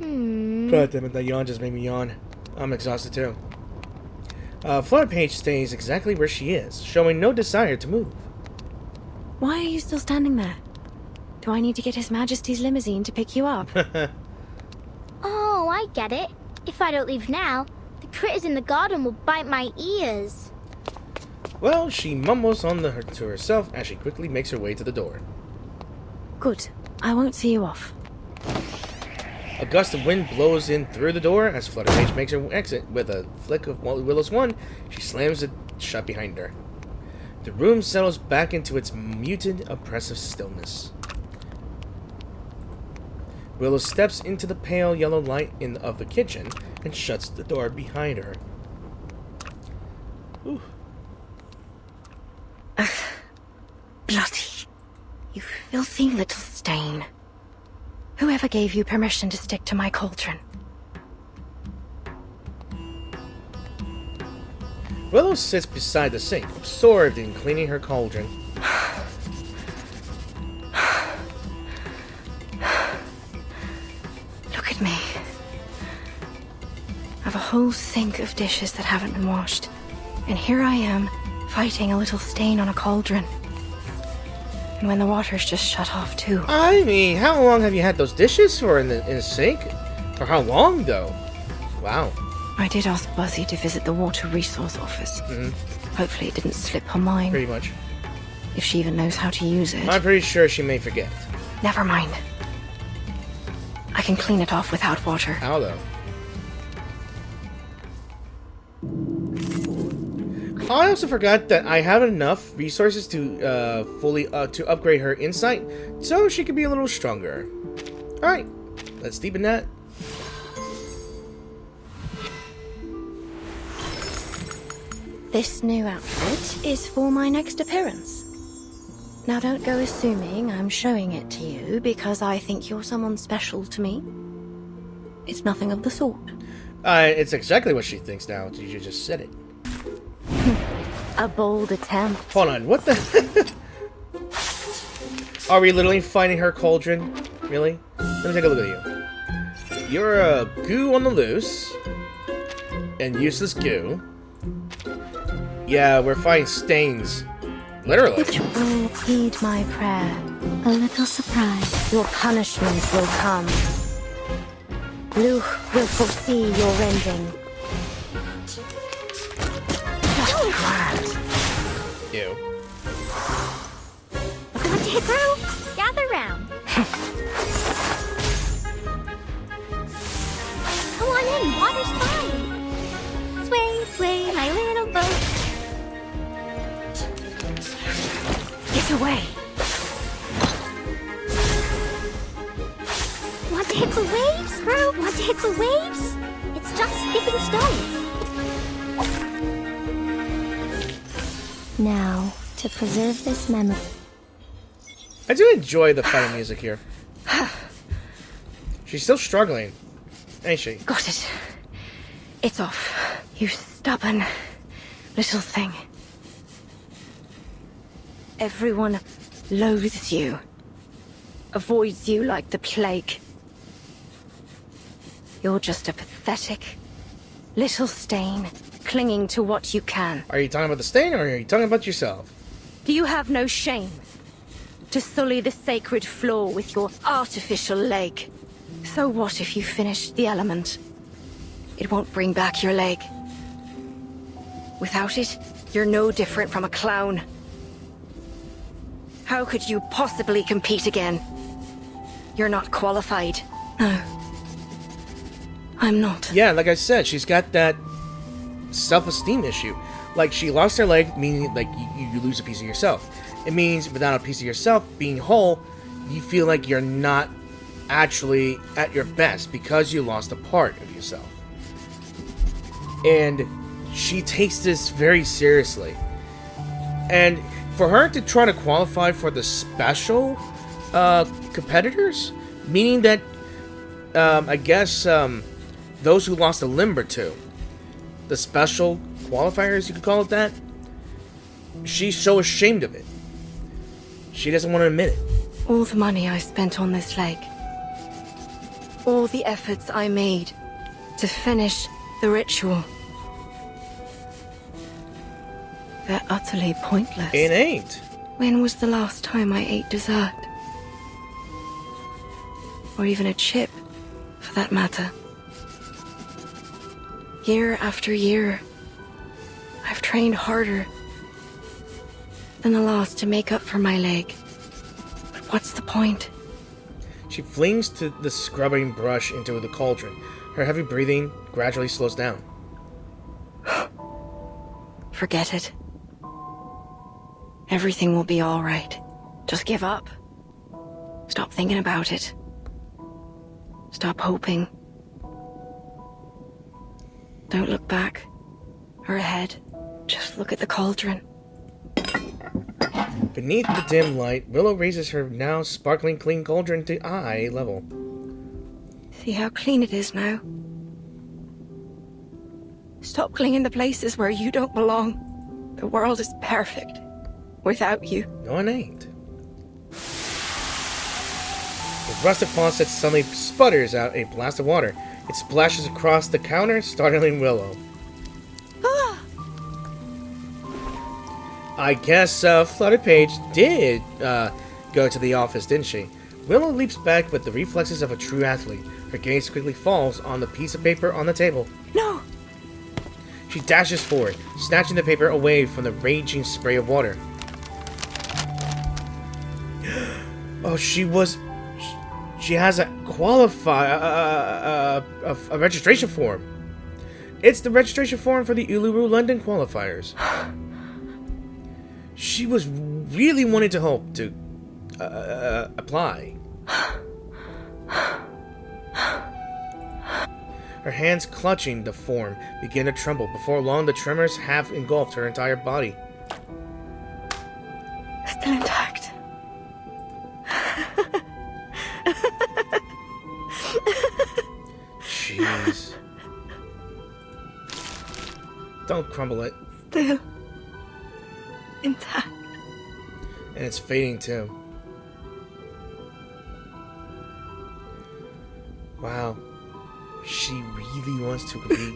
God damn it, that yawn just made me yawn. I'm exhausted too. Flutterpage stays exactly where she is, showing no desire to move. Why are you still standing there? Do I need to get His Majesty's limousine to pick you up? Oh, I get it. If I don't leave now, the critters in the garden will bite my ears. Well, she mumbles to herself as she quickly makes her way to the door. Good. I won't see you off. A gust of wind blows in through the door as Flutterpage makes her exit. With a flick of Willow's wand, she slams it shut behind her. The room settles back into its muted, oppressive stillness. Willow steps into the pale yellow light of the kitchen and shuts the door behind her. Ooh. Bloody. You filthy little stain. Whoever gave you permission to stick to my cauldron? Willow sits beside the sink, absorbed in cleaning her cauldron. Look at me. I have a whole sink of dishes that haven't been washed. And here I am, fighting a little stain on a cauldron. And when the water's just shut off too. I mean, how long have you had those dishes for in the sink? For how long, though? Wow. I did ask Buzzy to visit the Water Resource Office. Hopefully it didn't slip her mind. Pretty much. If she even knows how to use it. I'm pretty sure she may forget. Never mind. I can clean it off without water. How, though? I also forgot that I have enough resources to fully upgrade her insight, so she can be a little stronger. All right, let's deepen that. This new outfit is for my next appearance. Now don't go assuming I'm showing it to you because I think you're someone special to me. It's nothing of the sort. It's exactly what she thinks now. You just said it. A bold attempt. Hold on, what the? Are we literally fighting her cauldron? Really? Let me take a look at you. You're a goo on the loose. And useless goo. Yeah, we're fighting stains. Literally. Which will heed my prayer. A little surprise. Your punishment will come. Luke will foresee your rending. Ew. Look what you grow. Gather round. Come on in, water's fine. Sway, sway, my little boat. Get away. Want to hit the waves, Screw? Want to hit the waves? It's just skipping stones. Now, to preserve this memory. I do enjoy the fighting music here. She's still struggling, ain't she? Got it. It's off. You stubborn little thing. Everyone loathes you. Avoids you like the plague. You're just a pathetic little stain, clinging to what you can. Are you talking about the stain, or are you talking about yourself? Do you have no shame to sully the sacred floor with your artificial leg? So what if you finish the element? It won't bring back your leg. Without it, you're no different from a clown. How could you possibly compete again? You're not qualified. No. I'm not. Yeah, like I said, she's got that self-esteem issue. Like, she lost her leg, meaning, like, you lose a piece of yourself. It means, without a piece of yourself being whole, you feel like you're not actually at your best because you lost a part of yourself. And she takes this very seriously. And for her to try to qualify for the special competitors, meaning that, I guess, those who lost a limb or two, the special qualifiers, you could call it that, she's so ashamed of it. She doesn't want to admit it. All the money I spent on this leg, all the efforts I made to finish the ritual, they're utterly pointless. It ain't. When was the last time I ate dessert? Or even a chip, for that matter. Year after year, I've trained harder than the last to make up for my leg. But what's the point? She flings the scrubbing brush into the cauldron. Her heavy breathing gradually slows down. Forget it. Everything will be all right. Just give up. Stop thinking about it. Stop hoping. Don't look back or ahead. Just look at the cauldron. Beneath the dim light, Willow raises her now sparkling clean cauldron to eye level. See how clean it is now? Stop clinging to places where you don't belong. The world is perfect without you. No, it ain't. The rusted faucet suddenly sputters out a blast of water. It splashes across the counter, startling Willow. Ah! I guess Flutterpage did go to the office, didn't she? Willow leaps back with the reflexes of a true athlete. Her gaze quickly falls on the piece of paper on the table. No! She dashes forward, snatching the paper away from the raging spray of water. Oh, she has a a registration form. It's the registration form for the Uluru London qualifiers. She was really wanting to hope to apply. Her hands clutching the form begin to tremble. Before long, the tremors have engulfed her entire body. Still intact. Jeez. Don't crumble it. Still intact. And it's fading too. Wow. She really wants to compete.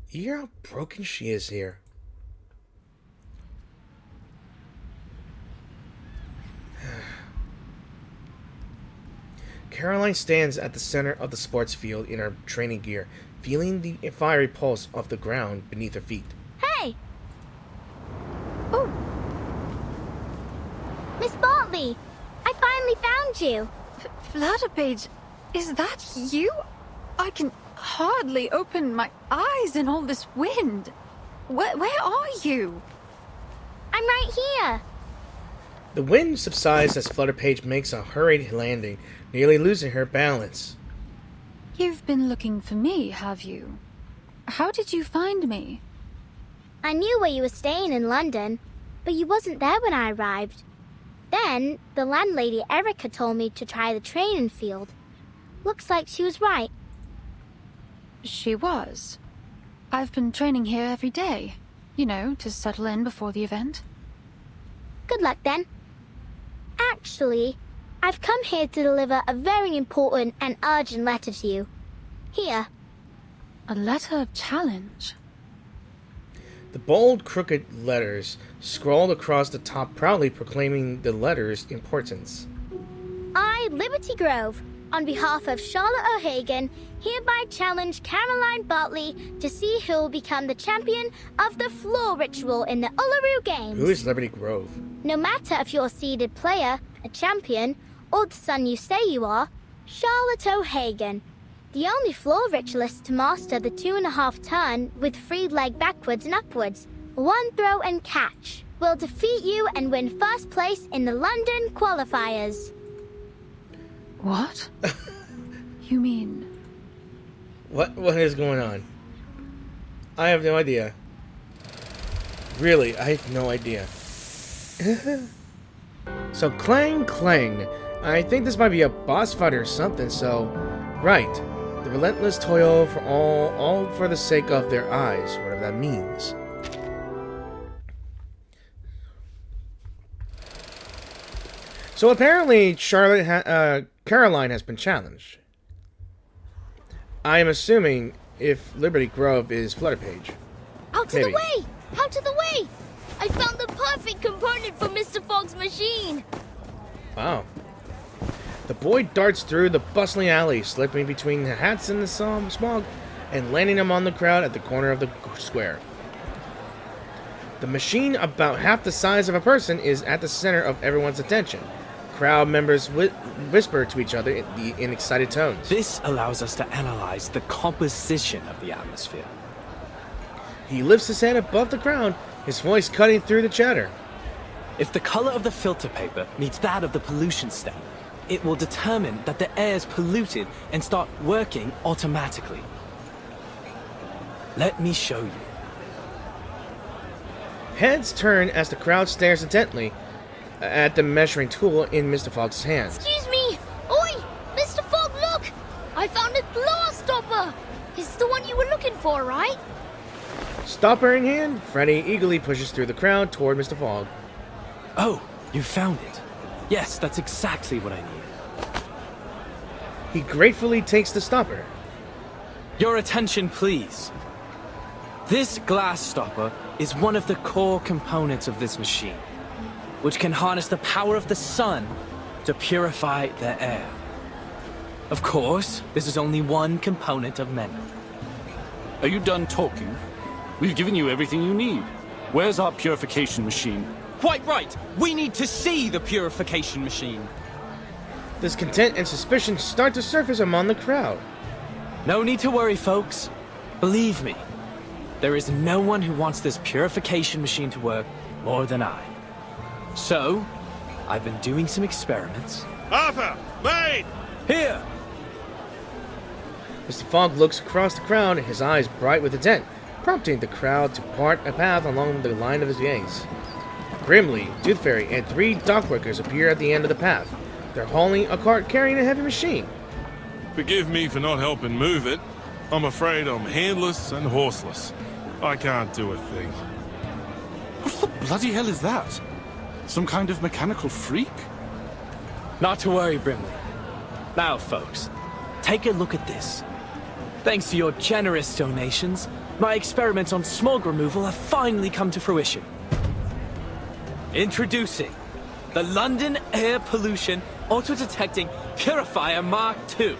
You hear how broken she is here. Caroline stands at the center of the sports field in her training gear, feeling the fiery pulse of the ground beneath her feet. Hey! Oh! Miss Bartley! I finally found you! Flutterpage, is that you? I can hardly open my eyes in all this wind. Where are you? I'm right here! The wind subsides as Flutterpage makes a hurried landing, nearly losing her balance. You've been looking for me, have you? How did you find me? I knew where you were staying in London, but you wasn't there when I arrived. Then, the landlady Erica told me to try the training field. Looks like she was right. She was. I've been training here every day. You know, to settle in before the event. Good luck then. Actually, I've come here to deliver a very important and urgent letter to you. Here. A letter of challenge? The bold, crooked letters scrawled across the top proudly proclaiming the letter's importance. I, Liberty Grove, on behalf of Charlotte O'Hagan, hereby challenge Caroline Bartley to see who will become the champion of the floor ritual in the Uluru Games. Who is Liberty Grove? No matter if you're a seeded player, a champion, or the son you say you are, Charlotte O'Hagan, the only floor ritualist to master the 2.5 turn with free leg backwards and upwards, 1 throw and catch, will defeat you and win first place in the London qualifiers. What? You mean... What is going on? I have no idea. Really, I have no idea. So, clang, clang. I think this might be a boss fight or something, so... Right. The relentless toil for all for the sake of their eyes, whatever that means. So apparently, Caroline has been challenged. I am assuming if Liberty Grove is Flutterpage. Out of the way! Out of the way! I found the perfect component for Mr. Fogg's machine! Wow. The boy darts through the bustling alley, slipping between the hats and the smog, and landing him on the crowd at the corner of the square. The machine, about half the size of a person, is at the center of everyone's attention. Crowd members whisper to each other in excited tones. This allows us to analyze the composition of the atmosphere. He lifts his head above the crowd, his voice cutting through the chatter. If the color of the filter paper meets that of the pollution standard, it will determine that the air is polluted and start working automatically. Let me show you. Heads turn as the crowd stares intently at the measuring tool in Mr. Fogg's hand. Excuse me! Oi! Mr. Fogg, look! I found a glass stopper! It's the one you were looking for, right? Stopper in hand, Freddy eagerly pushes through the crowd toward Mr. Fogg. Oh, you found it. Yes, that's exactly what I need. He gratefully takes the stopper. Your attention, please. This glass stopper is one of the core components of this machine, which can harness the power of the sun to purify the air. Of course, this is only one component of many. Are you done talking? We've given you everything you need. Where's our purification machine? Quite right! We need to see the purification machine. Discontent and suspicion start to surface among the crowd. No need to worry, folks. Believe me, there is no one who wants this purification machine to work more than I. So, I've been doing some experiments. Arthur! Maid! Here! Mr. Fogg looks across the crowd, his eyes bright with intent, prompting the crowd to part a path along the line of his gaze. Grimly, Tooth Fairy, and 3 dockworkers appear at the end of the path. They're hauling a cart carrying a heavy machine. Forgive me for not helping move it. I'm afraid I'm handless and horseless. I can't do a thing. What the bloody hell is that? Some kind of mechanical freak? Not to worry, Brimley. Now, folks, take a look at this. Thanks to your generous donations, my experiments on smog removal have finally come to fruition. Introducing the London Air Pollution auto-detecting Purifier Mark II.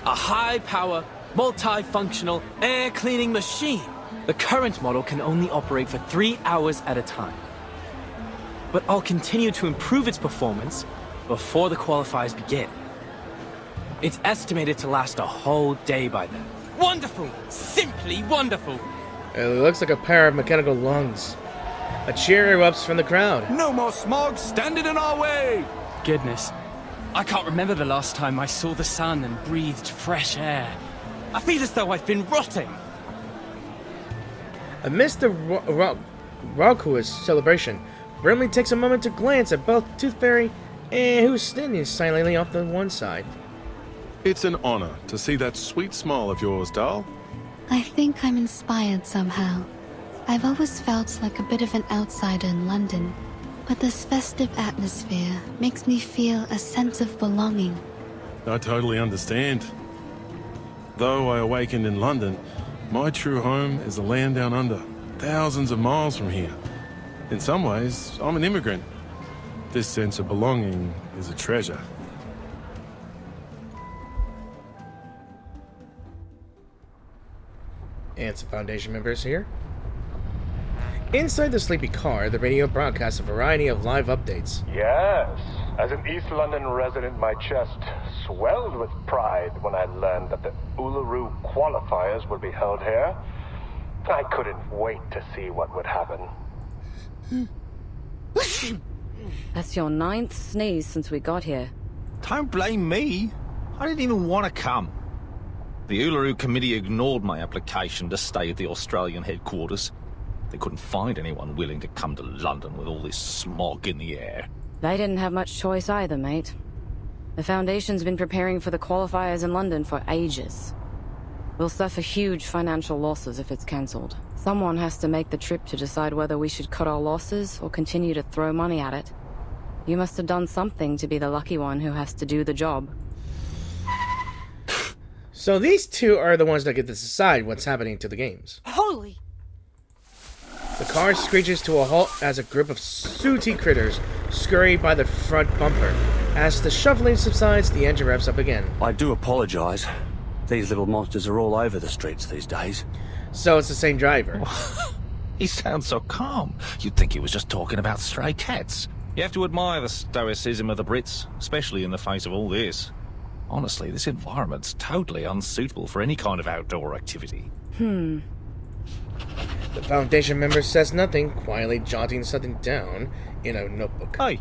A high-power, multifunctional air-cleaning machine. The current model can only operate for 3 hours at a time. But I'll continue to improve its performance before the qualifiers begin. It's estimated to last a whole day by then. Wonderful! Simply wonderful! It looks like a pair of mechanical lungs. A cheer erupts from the crowd. No more smog standing in our way! Goodness. I can't remember the last time I saw the sun and breathed fresh air. I feel as though I've been rotting. Amidst the raucous celebration, Brimley takes a moment to glance at both Tooth Fairy and who's standing silently off the one side. It's an honor to see that sweet smile of yours, doll. I think I'm inspired somehow. I've always felt like a bit of an outsider in London, but this festive atmosphere makes me feel a sense of belonging. I totally understand. Though I awakened in London, my true home is the land down under, thousands of miles from here. In some ways, I'm an immigrant. This sense of belonging is a treasure. And some Foundation members here. Inside the sleepy car, the radio broadcasts a variety of live updates. Yes. As an East London resident, my chest swelled with pride when I learned that the Uluru qualifiers would be held here. I couldn't wait to see what would happen. That's your 9th sneeze since we got here. Don't blame me. I didn't even want to come. The Uluru committee ignored my application to stay at the Australian headquarters. They couldn't find anyone willing to come to London with all this smog in the air. They didn't have much choice either, mate. The Foundation's been preparing for the qualifiers in London for ages. We'll suffer huge financial losses if it's cancelled. Someone has to make the trip to decide whether we should cut our losses or continue to throw money at it. You must have done something to be the lucky one who has to do the job. So these two are the ones that get to decide what's happening to the games. Holy! The car screeches to a halt as a group of sooty critters scurry by the front bumper. As the shuffling subsides, the engine revs up again. I do apologize. These little monsters are all over the streets these days. So it's the same driver. He sounds so calm. You'd think he was just talking about stray cats. You have to admire the stoicism of the Brits, especially in the face of all this. Honestly, this environment's totally unsuitable for any kind of outdoor activity. The Foundation member says nothing, quietly jotting something down in a notebook. Hey,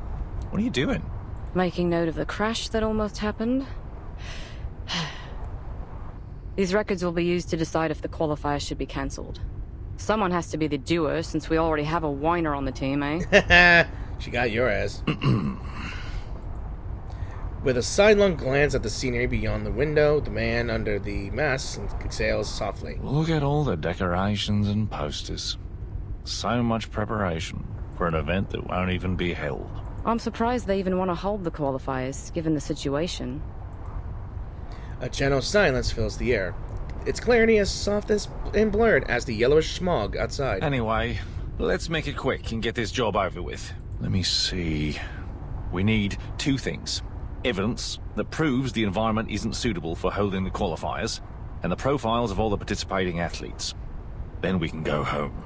what are you doing? Making note of the crash that almost happened. These records will be used to decide if the qualifiers should be cancelled. Someone has to be the doer, since we already have a whiner on the team, eh? She got your ass. With a sidelong glance at the scenery beyond the window, the man under the mask exhales softly. Look at all the decorations and posters. So much preparation for an event that won't even be held. I'm surprised they even want to hold the qualifiers, given the situation. A gentle silence fills the air. Its clarity as soft as and blurred as the yellowish smog outside. Anyway, let's make it quick and get this job over with. Let me see. We need 2 things. Evidence that proves the environment isn't suitable for holding the qualifiers, and the profiles of all the participating athletes. Then we can go home.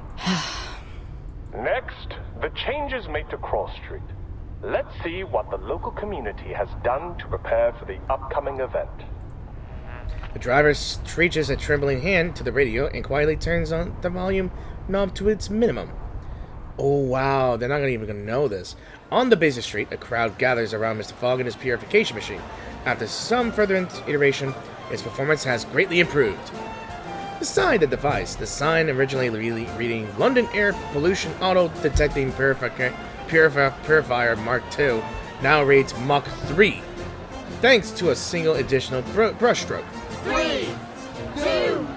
Next, the changes made to Cross Street. Let's see what the local community has done to prepare for the upcoming event. The driver reaches a trembling hand to the radio and quietly turns on the volume knob to its minimum. Oh wow, they're not even going to know this. On the busy street, a crowd gathers around Mr. Fogg and his purification machine. After some further iteration, its performance has greatly improved. Beside the device, the sign originally reading London Air Pollution Auto Detecting Purifier Mark II now reads Mach 3, thanks to a single additional brushstroke. 3, 2,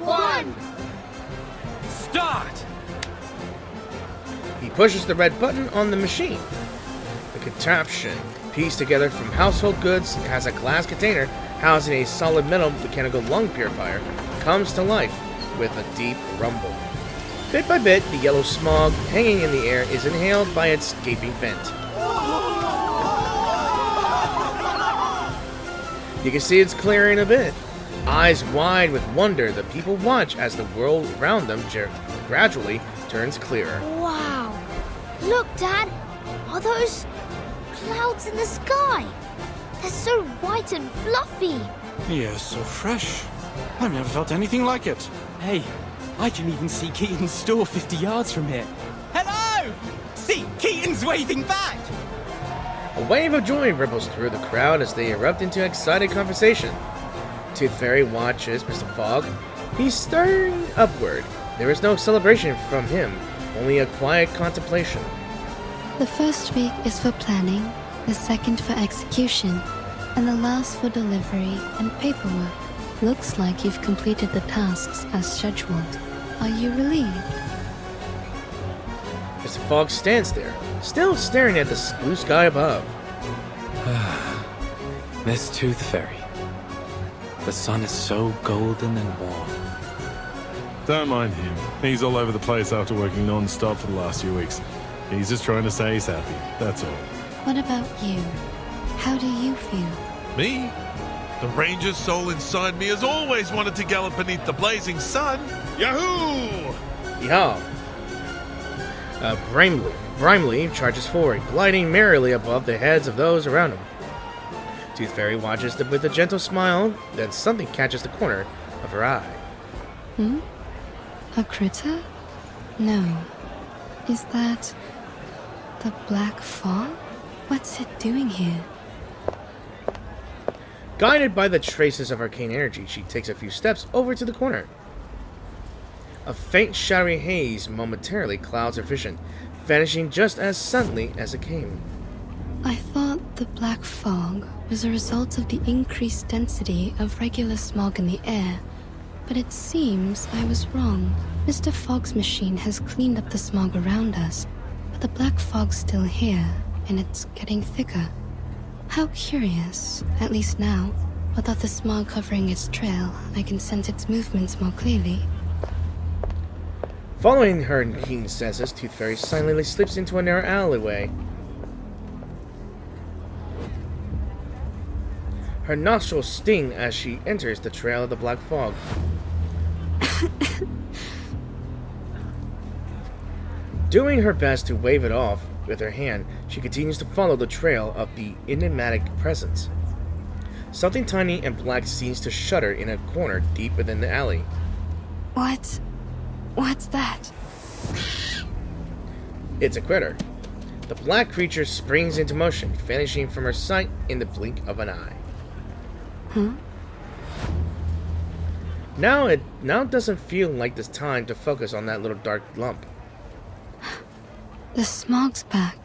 1, start! He pushes the red button on the machine. The contraption, pieced together from household goods, has a glass container housing a solid metal mechanical lung purifier, comes to life with a deep rumble. Bit by bit, the yellow smog hanging in the air is inhaled by its gaping vent. You can see it's clearing a bit. Eyes wide with wonder, the people watch as the world around them gradually turns clearer. Wow! Look, Dad! Are those clouds in the sky? They're so white and fluffy. Yes, so fresh. I've never felt anything like it. Hey, I can even see Keaton's store 50 yards from here. Hello! See, Keaton's waving back! A wave of joy ripples through the crowd as they erupt into excited conversation. Tooth Fairy watches Mr. Fogg. He's staring upward. There is no celebration from him, only a quiet contemplation. The first week is for planning, the second for execution, and the last for delivery and paperwork. Looks like you've completed the tasks as scheduled. Are you relieved? Mr. Fogg stands there, still staring at the blue sky above. Miss Tooth Fairy. The sun is so golden and warm. Don't mind him. He's all over the place after working non-stop for the last few weeks. He's just trying to say he's happy, that's all. What about you? How do you feel? Me? The ranger's soul inside me has always wanted to gallop beneath the blazing sun. Yahoo! Yeah. Brimley charges forward, gliding merrily above the heads of those around him. Tooth Fairy watches them with a gentle smile, then something catches the corner of her eye. A critter? No. Is that the black fog? What's it doing here? Guided by the traces of arcane energy, she takes a few steps over to the corner. A faint shadowy haze momentarily clouds her vision, vanishing just as suddenly as it came. I thought the black fog was a result of the increased density of regular smog in the air, but it seems I was wrong. Mr. Fogg's machine has cleaned up the smog around us, but the black fog's still here, and it's getting thicker. How curious, at least now. Without the smog covering its trail, I can sense its movements more clearly. Following her keen senses, Tooth Fairy silently slips into a narrow alleyway. Her nostrils sting as she enters the trail of the black fog. Doing her best to wave it off with her hand, she continues to follow the trail of the enigmatic presence. Something tiny and black seems to shudder in a corner deep within the alley. What's that? It's a critter. The black creature springs into motion, vanishing from her sight in the blink of an eye. Huh? Now it doesn't feel like this time to focus on that little dark lump. The smog's back.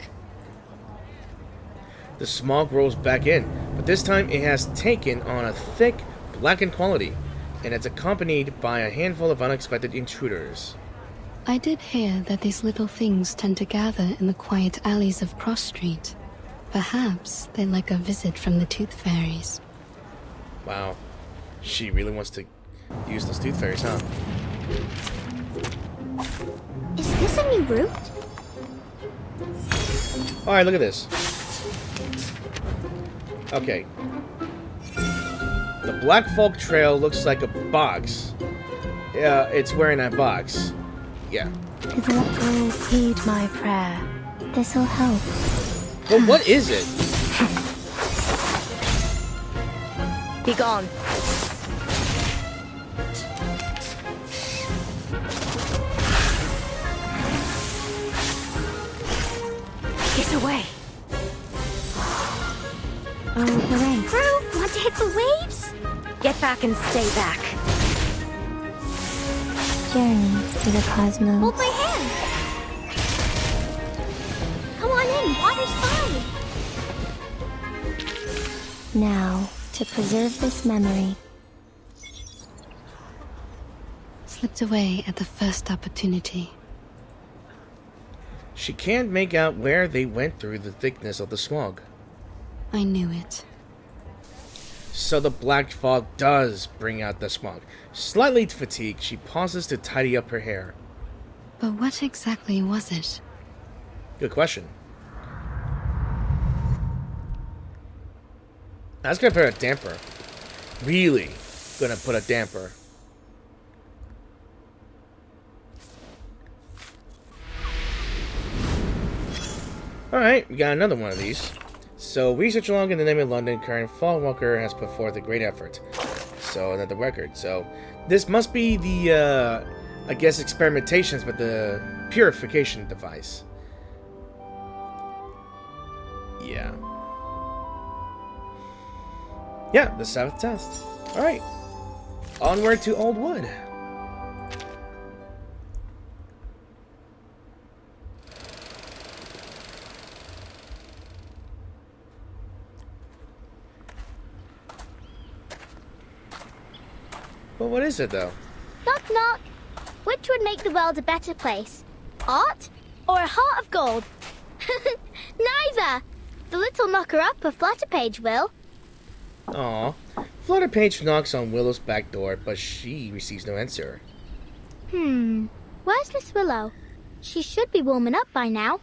The smog rolls back in, but this time it has taken on a thick, blackened quality, and it's accompanied by a handful of unexpected intruders. I did hear that these little things tend to gather in the quiet alleys of Cross Street. Perhaps they'd like a visit from the Tooth Fairies. Wow. She really wants to use those Tooth Fairies, huh? Is this a new route? Alright, look at this. Okay. The Black Fog Trail looks like a box. Yeah, it's wearing that box. Yeah. To the world heed my prayer. This'll help. But what is it? Be gone. Get away. Oh, hooray. Crew, want to hit the waves? Get back and stay back. Journey to the cosmos. Hold my hand. Come on in, water's fine. Now, to preserve this memory. Slipped away at the first opportunity. She can't make out where they went through the thickness of the smog. I knew it. So the black fog does bring out the smog. Slightly fatigued, she pauses to tidy up her hair. But what exactly was it? Good question. That's gonna put a damper really gonna put a damper. Alright, we got another one of these. So, research along in the name of London, current Fallwalker has put forth a great effort. So, another record. So, this must be the, I guess, experimentations with the purification device. Yeah. Yeah, the 7th test. Alright. Onward to Old Wood. But what is it, though? Knock, knock. Which would make the world a better place? Art or a heart of gold? Neither. The little knocker-up of Flutterpage will. Aw. Flutterpage knocks on Willow's back door, but she receives no answer. Where's Miss Willow? She should be warming up by now.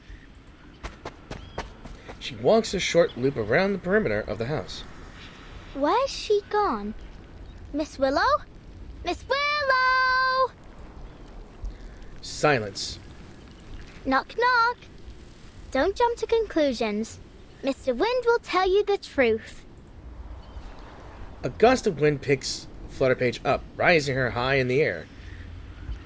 She walks a short loop around the perimeter of the house. Where's she gone? Miss Willow? Miss Willow! Silence. Knock, knock. Don't jump to conclusions. Mr. Wind will tell you the truth. A gust of wind picks Flutterpage up, raising her high in the air.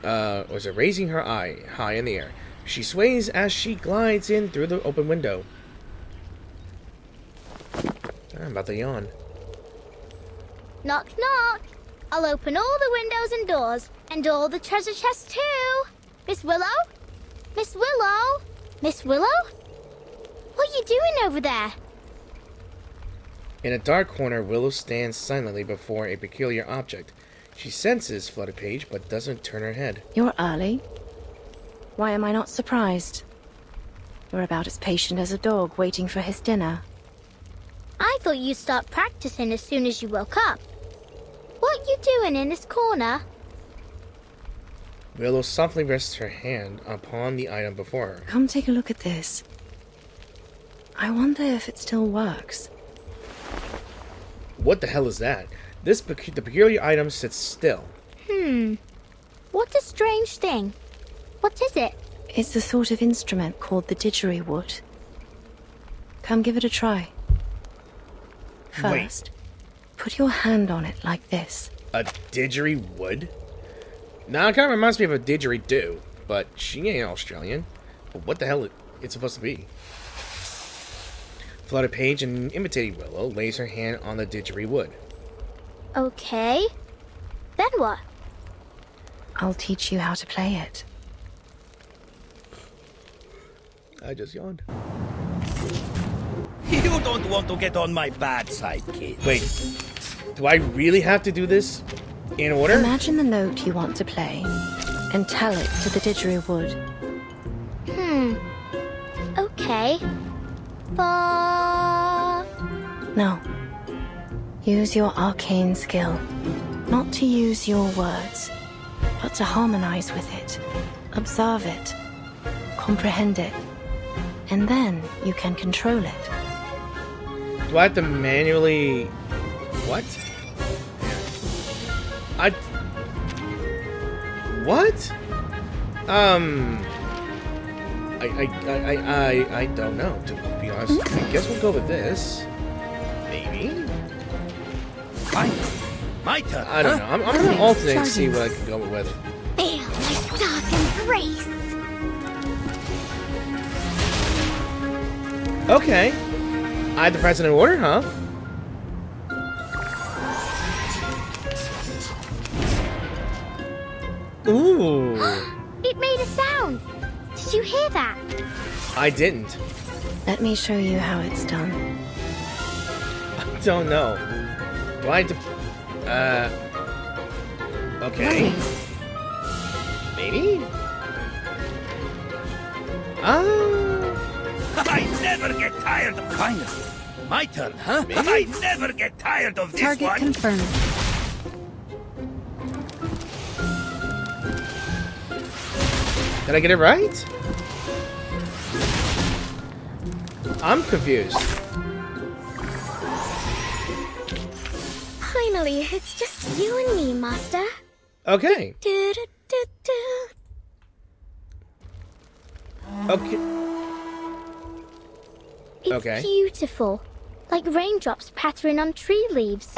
Raising her eye high in the air. She sways as she glides in through the open window. I'm about to yawn. Knock, knock. I'll open all the windows and doors, and all the treasure chests too. Miss Willow? Miss Willow? Miss Willow? What are you doing over there? In a dark corner, Willow stands silently before a peculiar object. She senses Flutterpage, but doesn't turn her head. You're early. Why am I not surprised? You're about as patient as a dog waiting for his dinner. I thought you'd start practicing as soon as you woke up. What you doing in this corner? Willow softly rests her hand upon the item before her. Come take a look at this. I wonder if it still works. What the hell is that? The peculiar item sits still. What a strange thing. What is it? It's the sort of instrument called the didgeridoo. Come give it a try. First, put your hand on it like this. A didgeridoo? Now, it kind of reminds me of a didgeridoo, but she ain't Australian. But what the hell it's supposed to be? Flutterpage, and imitating Willow, lays her hand on the didgeridoo. Okay. Then what? I'll teach you how to play it. I just yawned. You don't want to get on my bad side, kid. Wait, do I really have to do this in order? Imagine the note you want to play and tell it to the didgeridoo. Okay. Fa. No. Use your arcane skill. Not to use your words, but to harmonize with it. Observe it. Comprehend it. And then you can control it. Do I have to manually... What? What? I don't know, to be honest. I guess we'll go with this. Maybe? My turn. I don't know. I'm gonna alternate and see what I can go with. Feel my dark embrace. Okay. I had to press it in order, huh? Ooh. It made a sound. Did you hear that? I didn't. Let me show you how it's done. I don't know. Do I have to... Okay. Maybe? I never get tired of kind of. My turn, huh? Maybe? I never get tired of this Target one. confirmed. Did I get it right? I'm confused. I Finally, it's just you and me, Master. Okay. Do-do-do-do. Okay. It's Okay. beautiful. Like raindrops pattering on tree leaves.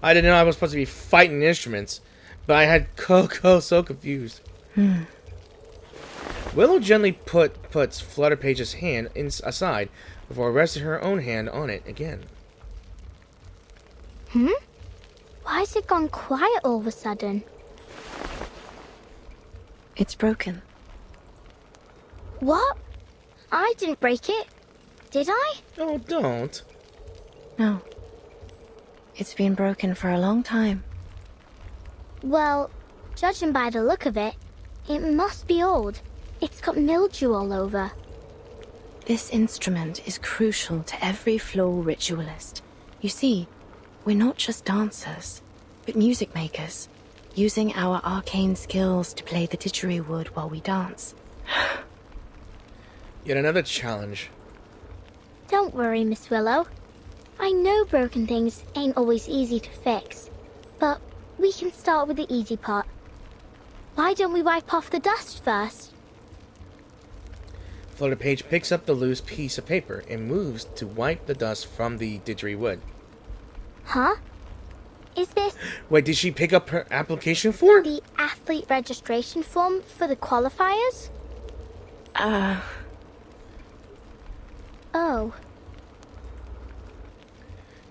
I didn't know I was supposed to be fighting instruments, but I had Coco so confused. Willow gently puts Flutterpage's hand aside before resting her own hand on it again. Why has it gone quiet all of a sudden? It's broken. What? I didn't break it. Did I? Oh, don't. No. It's been broken for a long time. Well, judging by the look of it, it must be old. It's got mildew all over. This instrument is crucial to every floor ritualist. You see, we're not just dancers, but music makers, using our arcane skills to play the didgeridoo while we dance. Yet another challenge. Don't worry, Miss Willow. I know broken things ain't always easy to fix, but we can start with the easy part. Why don't we wipe off the dust first? Flutterpage picks up the loose piece of paper and moves to wipe the dust from the didgeridoo. Huh? Is this Wait, did she pick up her application form? the athlete registration form for the qualifiers? Oh.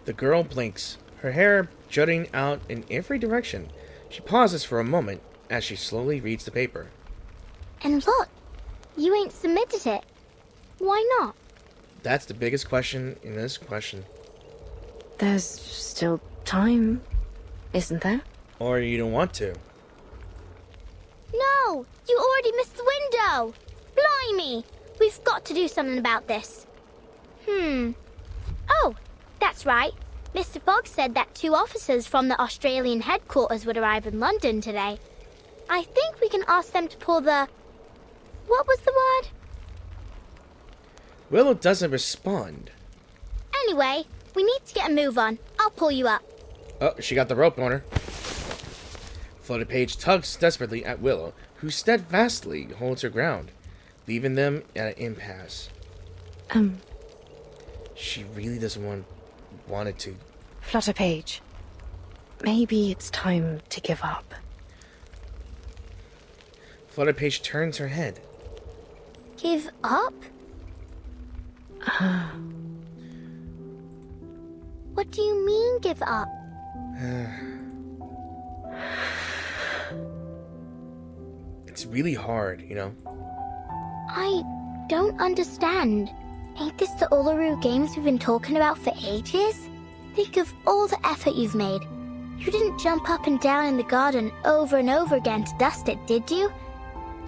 The girl blinks, her hair jutting out in every direction. She pauses for a moment as she slowly reads the paper. And look, you ain't submitted it. Why not? That's the biggest question in this question. There's still time, isn't there? Or you don't want to. No! You already missed the window! Blimey! We've got to do something about this. Oh, that's right. Mr. Fogg said that 2 officers from the Australian headquarters would arrive in London today. I think we can ask them to pull the... What was the word? Willow doesn't respond. Anyway, we need to get a move on. I'll pull you up. Oh, she got the rope on her. Flutterpage tugs desperately at Willow, who steadfastly holds her ground, leaving them at an impasse. She really doesn't want it to. Flutterpage, maybe it's time to give up. Flutterpage turns her head. Give up? What do you mean, give up? It's really hard, you know? I don't understand. Ain't this the Uluru games we've been talking about for ages? Think of all the effort you've made. You didn't jump up and down in the garden over and over again to dust it, did you?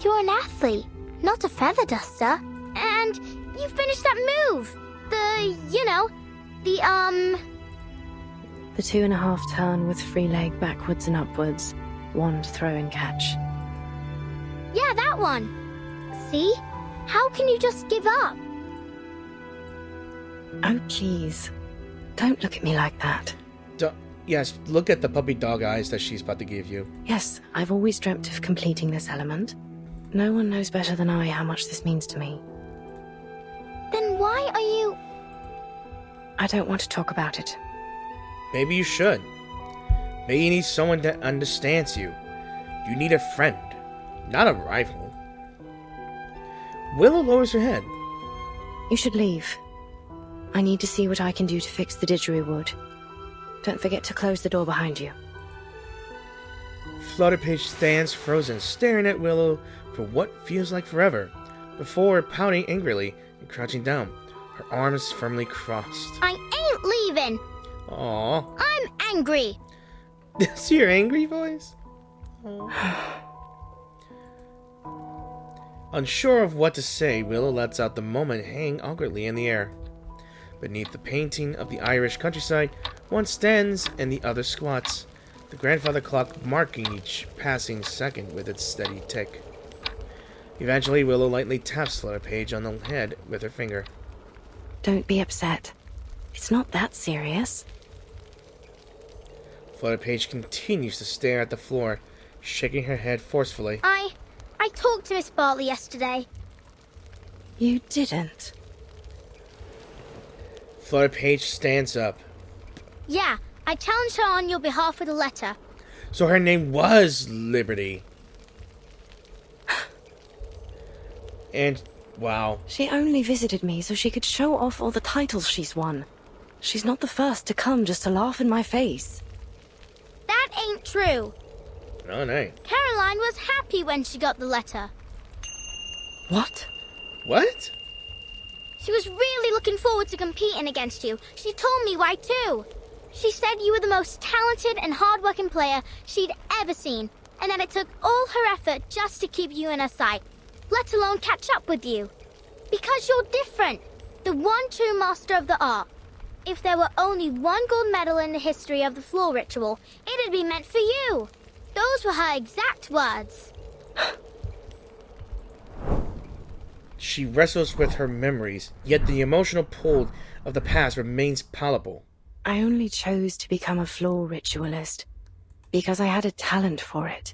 You're an athlete, not a feather duster. And you finished that move! The 2.5 turn with free leg backwards and upwards, wand throw and catch. Yeah, that one! See? How can you just give up? Oh, please. Don't look at me like that. Yes, look at the puppy dog eyes that she's about to give you. Yes, I've always dreamt of completing this element. No one knows better than I how much this means to me. Then why are you... I don't want to talk about it. Maybe you should. Maybe you need someone that understands you. You need a friend, not a rival. Willow lowers her head. You should leave. I need to see what I can do to fix the didgeridoo. Don't forget to close the door behind you. Flutterpage stands frozen, staring at Willow for what feels like forever, before pouting angrily and crouching down, her arms firmly crossed. I ain't leaving! Aww. I'm angry! That's your angry voice? Aww. Unsure of what to say, Willow lets out the moment hang awkwardly in the air. Beneath the painting of the Irish countryside, one stands and the other squats, the grandfather clock marking each passing second with its steady tick. Eventually, Willow lightly taps Flutterpage on the head with her finger. Don't be upset. It's not that serious. Flutterpage continues to stare at the floor, shaking her head forcefully. I talked to Miss Bartley yesterday. You didn't? Flutterpage stands up. Yeah, I challenged her on your behalf with a letter. So her name was Liberty. And, wow. She only visited me so she could show off all the titles she's won. She's not the first to come just to laugh in my face. That ain't true. No, it ain't. Caroline was happy when she got the letter. What? What? She was really looking forward to competing against you. She told me why too. She said you were the most talented and hard-working player she'd ever seen, and that it took all her effort just to keep you in her sight, let alone catch up with you. Because you're different. The one true master of the art. If there were only one gold medal in the history of the floor ritual, it'd be meant for you. Those were her exact words. She wrestles with her memories, yet the emotional pull of the past remains palpable. I only chose to become a floor ritualist because I had a talent for it.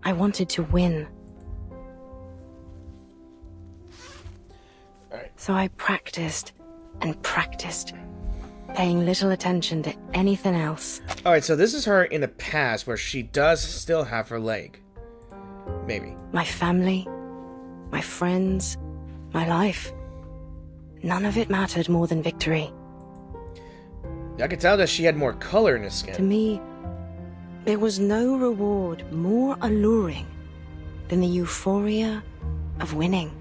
I wanted to win. So I practiced and practiced, paying little attention to anything else. Alright, so this is her in the past where she does still have her leg. Maybe. My family, my friends, my life. None of it mattered more than victory. I could tell that she had more color in her skin. To me, there was no reward more alluring than the euphoria of winning.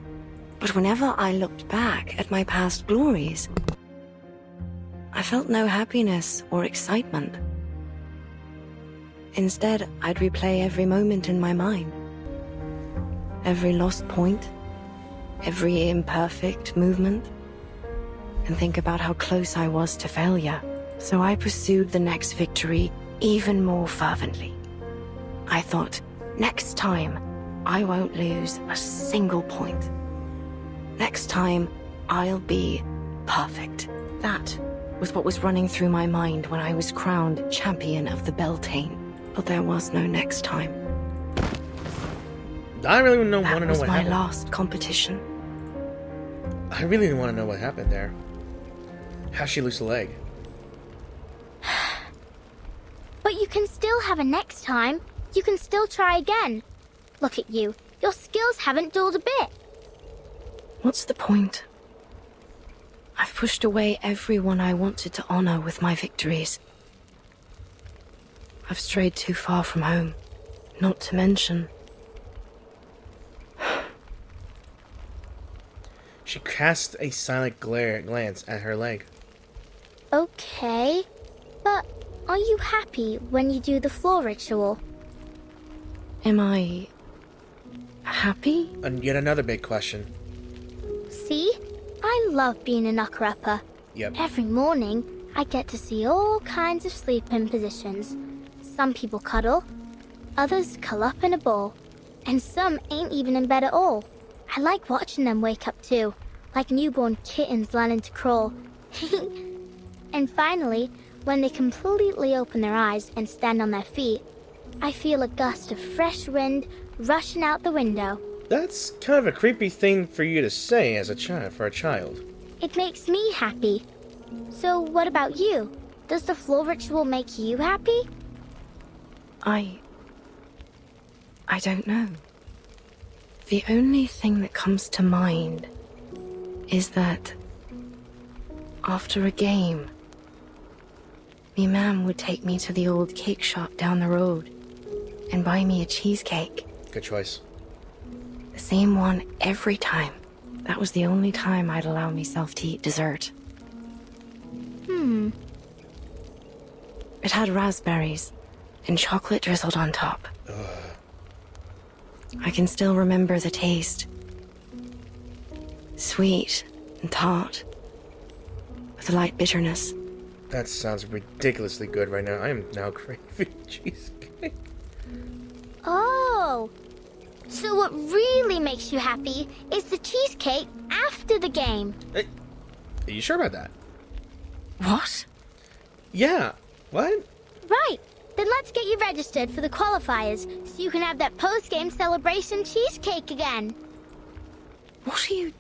But whenever I looked back at my past glories, I felt no happiness or excitement. Instead, I'd replay every moment in my mind. Every lost point, every imperfect movement, and think about how close I was to failure. So I pursued the next victory even more fervently. I thought, next time, I won't lose a single point. Next time, I'll be perfect. That was what was running through my mind when I was crowned champion of the Beltane. But there was no next time. I really want to know That what was my happened. last competition. I really want to know what happened there. How'd she lose a leg? But you can still have a next time. You can still try again. Look at you. Your skills haven't dulled a bit. What's the point? I've pushed away everyone I wanted to honor with my victories. I've strayed too far from home, not to mention... She cast a silent glance at her leg. Okay, but are you happy when you do the floor ritual? Am I... happy? And yet another big question. See? I love being a knocker-upper. Yep. Every morning, I get to see all kinds of sleeping positions. Some people cuddle, others curl up in a ball, and some ain't even in bed at all. I like watching them wake up too, like newborn kittens learning to crawl. And finally, when they completely open their eyes and stand on their feet, I feel a gust of fresh wind rushing out the window. That's kind of a creepy thing for you to say as a child. It makes me happy. So what about you? Does the floor ritual make you happy? I don't know. The only thing that comes to mind is that after a game, me mam would take me to the old cake shop down the road and buy me a cheesecake. Good choice. The same one every time. That was the only time I'd allow myself to eat dessert. It had raspberries and chocolate drizzled on top. I can still remember the taste. Sweet and tart, with a light bitterness. That sounds ridiculously good right now. I am now craving cheesecake. Oh! So what really makes you happy is the cheesecake after the game. Hey, are you sure about that? What? Yeah. What? Right. Then let's get you registered for the qualifiers so you can have that post-game celebration cheesecake again. What are you...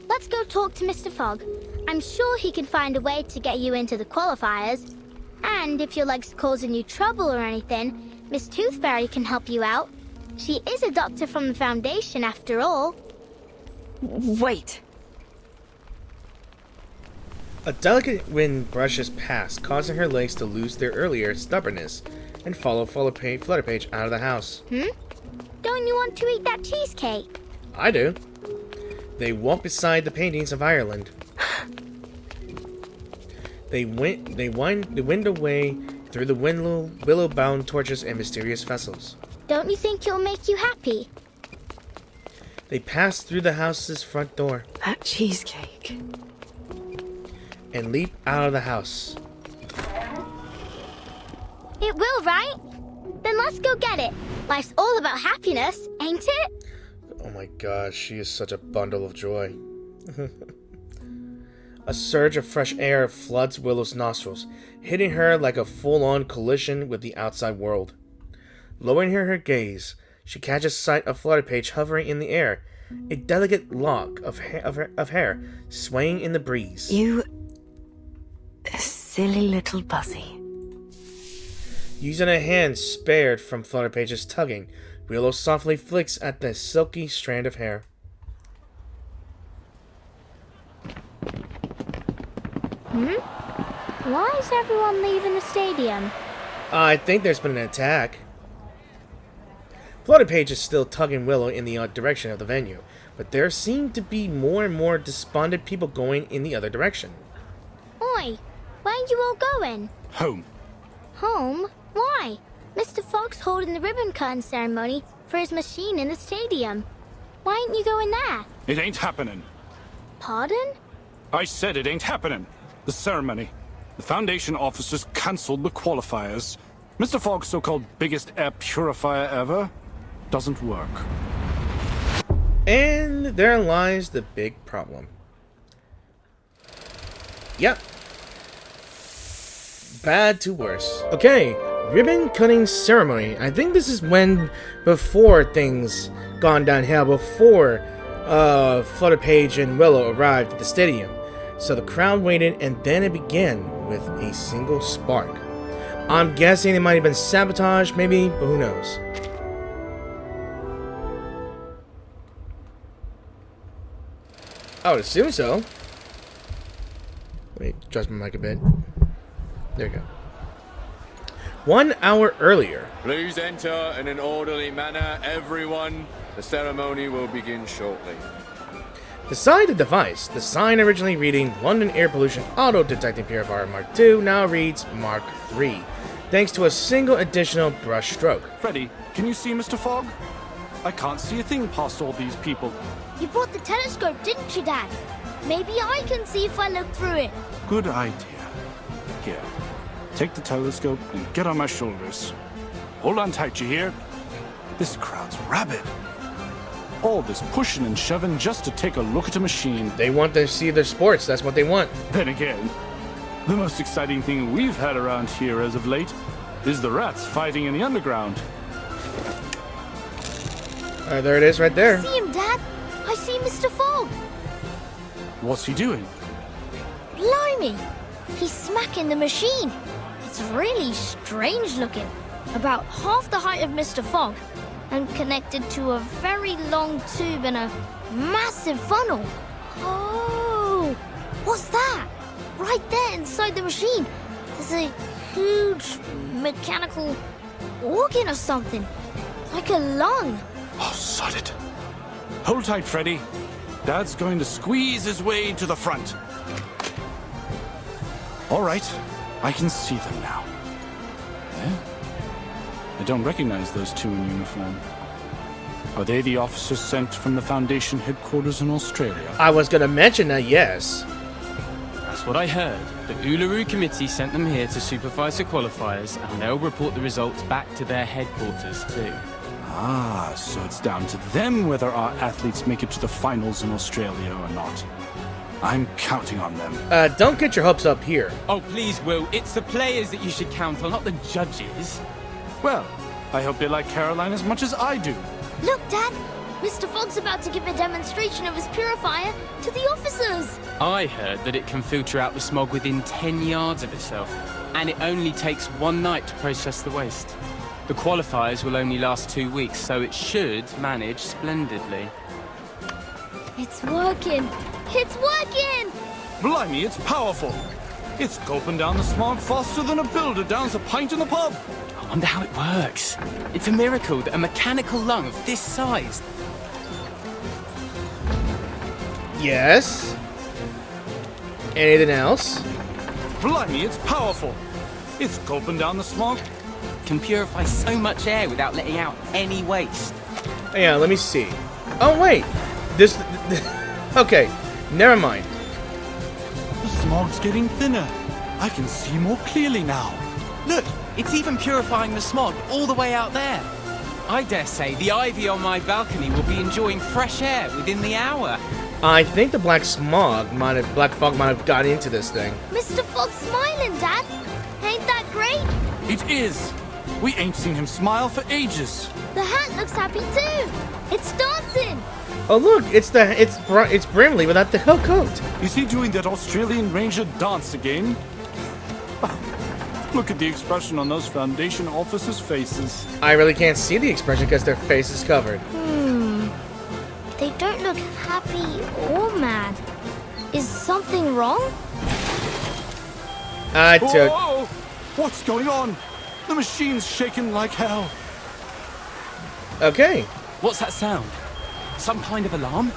Let's go talk to Mr. Fogg. I'm sure he can find a way to get you into the qualifiers. And if your leg's causing you trouble or anything, Miss Tooth Fairy can help you out. She is a doctor from the Foundation, after all. Wait. A delicate wind brushes past, causing her legs to lose their earlier stubbornness and follow Flutterpage out of the house. Don't you want to eat that cheesecake? I do. They walk beside the paintings of Ireland. They wind the wind away through the willow-bound torches and mysterious vessels. Don't you think it'll make you happy? They pass through the house's front door. That cheesecake. And leap out of the house. It will, right? Then let's go get it. Life's all about happiness, ain't it? Oh my gosh, she is such a bundle of joy. A surge of fresh air floods Willow's nostrils, hitting her like a full-on collision with the outside world. Lowering her gaze, she catches sight of Flutterpage hovering in the air, a delicate lock of hair swaying in the breeze. You... silly little buzzy. Using a hand spared from Flutterpage's tugging, Willow softly flicks at the silky strand of hair. Why is everyone leaving the stadium? I think there's been an attack. Flutterpage is still tugging Willow in the direction of the venue, but there seem to be more and more despondent people going in the other direction. Oi, where are you all going? Home. Home? Why? Mr. Fogg's holding the ribbon cutting ceremony for his machine in the stadium. Why ain't you going there? It ain't happening. Pardon? I said it ain't happening. The ceremony. The Foundation officers cancelled the qualifiers. Mr. Fogg's so-called biggest air purifier ever doesn't work. And there lies the big problem. Yep. Bad to worse. Okay, ribbon cutting ceremony. I think this is when, before things gone downhill, before Flutterpage and Willow arrived at the stadium. So the crowd waited, and then it began with a single spark. I'm guessing it might have been sabotage, maybe, but who knows? I would assume so. Let me adjust my mic a bit. There you go. 1 hour earlier. Please enter in an orderly manner, everyone. The ceremony will begin shortly. Beside the device, the sign originally reading London Air Pollution Auto Detecting Purifier Mark II now reads Mark III, thanks to a single additional brush stroke. Freddy, can you see Mr. Fogg? I can't see a thing past all these people. You brought the telescope, didn't you, Dad? Maybe I can see if I look through it. Good idea. Here, take the telescope and get on my shoulders. Hold on tight, you hear? This crowd's rabid. All this pushing and shoving just to take a look at a machine. They want to see their sports, that's what they want. Then again, the most exciting thing we've had around here as of late is the rats fighting in the underground. There it is right there. I see him, Dad. I see Mr. Fogg. What's he doing? Blimey. He's smacking the machine. It's really strange looking. About half the height of Mr. Fogg and connected to a very long tube and a massive funnel. Oh, what's that? Right there inside the machine. There's a huge mechanical organ or something. Like a lung. Oh, sod it. Hold tight, Freddy. Dad's going to squeeze his way to the front. All right, I can see them now. Eh? I don't recognize those two in uniform. Are they the officers sent from the Foundation headquarters in Australia? I was gonna mention that, yes. That's what I heard. The Uluru Committee sent them here to supervise the qualifiers, and they'll report the results back to their headquarters too. Ah, so it's down to them whether our athletes make it to the finals in Australia or not. I'm counting on them. Don't get your hopes up here. Oh, please, Will. It's the players that you should count on, not the judges. Well, I hope they like Caroline as much as I do. Look, Dad! Mr. Fogg's about to give a demonstration of his purifier to the officers! I heard that it can filter out the smog within 10 yards of itself, and it only takes one night to process the waste. The qualifiers will only last 2 weeks, so it should manage splendidly. It's working! It's working! Blimey, it's powerful. It's gulping down the smog faster than a builder downs a pint in the pub. I wonder how it works. It's a miracle that a mechanical lung of this size... Yes? Anything else? Blimey, it's powerful. It's gulping down the smog. Can purify so much air without letting out any waste. Yeah, let me see. Oh, wait. This... Okay, never mind. The smog's getting thinner. I can see more clearly now. Look, it's even purifying the smog all the way out there. I dare say the ivy on my balcony will be enjoying fresh air within the hour. I think the black fog might have got into this thing. Mr. Fogg's smiling, Dad! Ain't that great? It is. We ain't seen him smile for ages. The hat looks happy too! It's dancing! Oh look, it's Brimley without the coat. Is he doing that Australian Ranger dance again? Look at the expression on those Foundation officers' faces. I really can't see the expression because their face is covered. They don't look happy or mad. Is something wrong? Whoa! What's going on? The machine's shaking like hell. Okay. What's that sound? Some kind of alarm?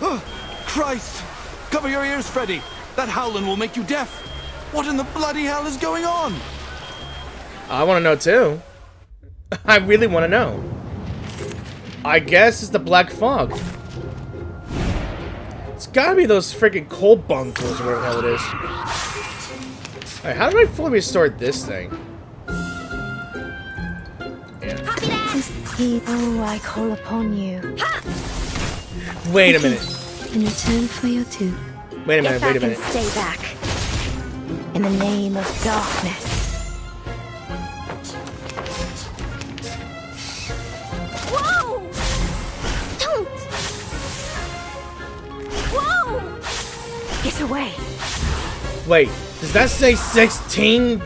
Oh, Christ! Cover your ears, Freddy. That howling will make you deaf. What in the bloody hell is going on? I want to know too. I really want to know. I guess it's the black fog. It's gotta be those freaking coal bunkers or whatever the hell it is. Alright, how do I fully restore this thing? Oh, I call upon you. Wait a minute. In return for your tooth. Wait a minute, wait a minute. Stay back. In the name of darkness. Whoa! Don't! Whoa! Get away. Wait, does that say 16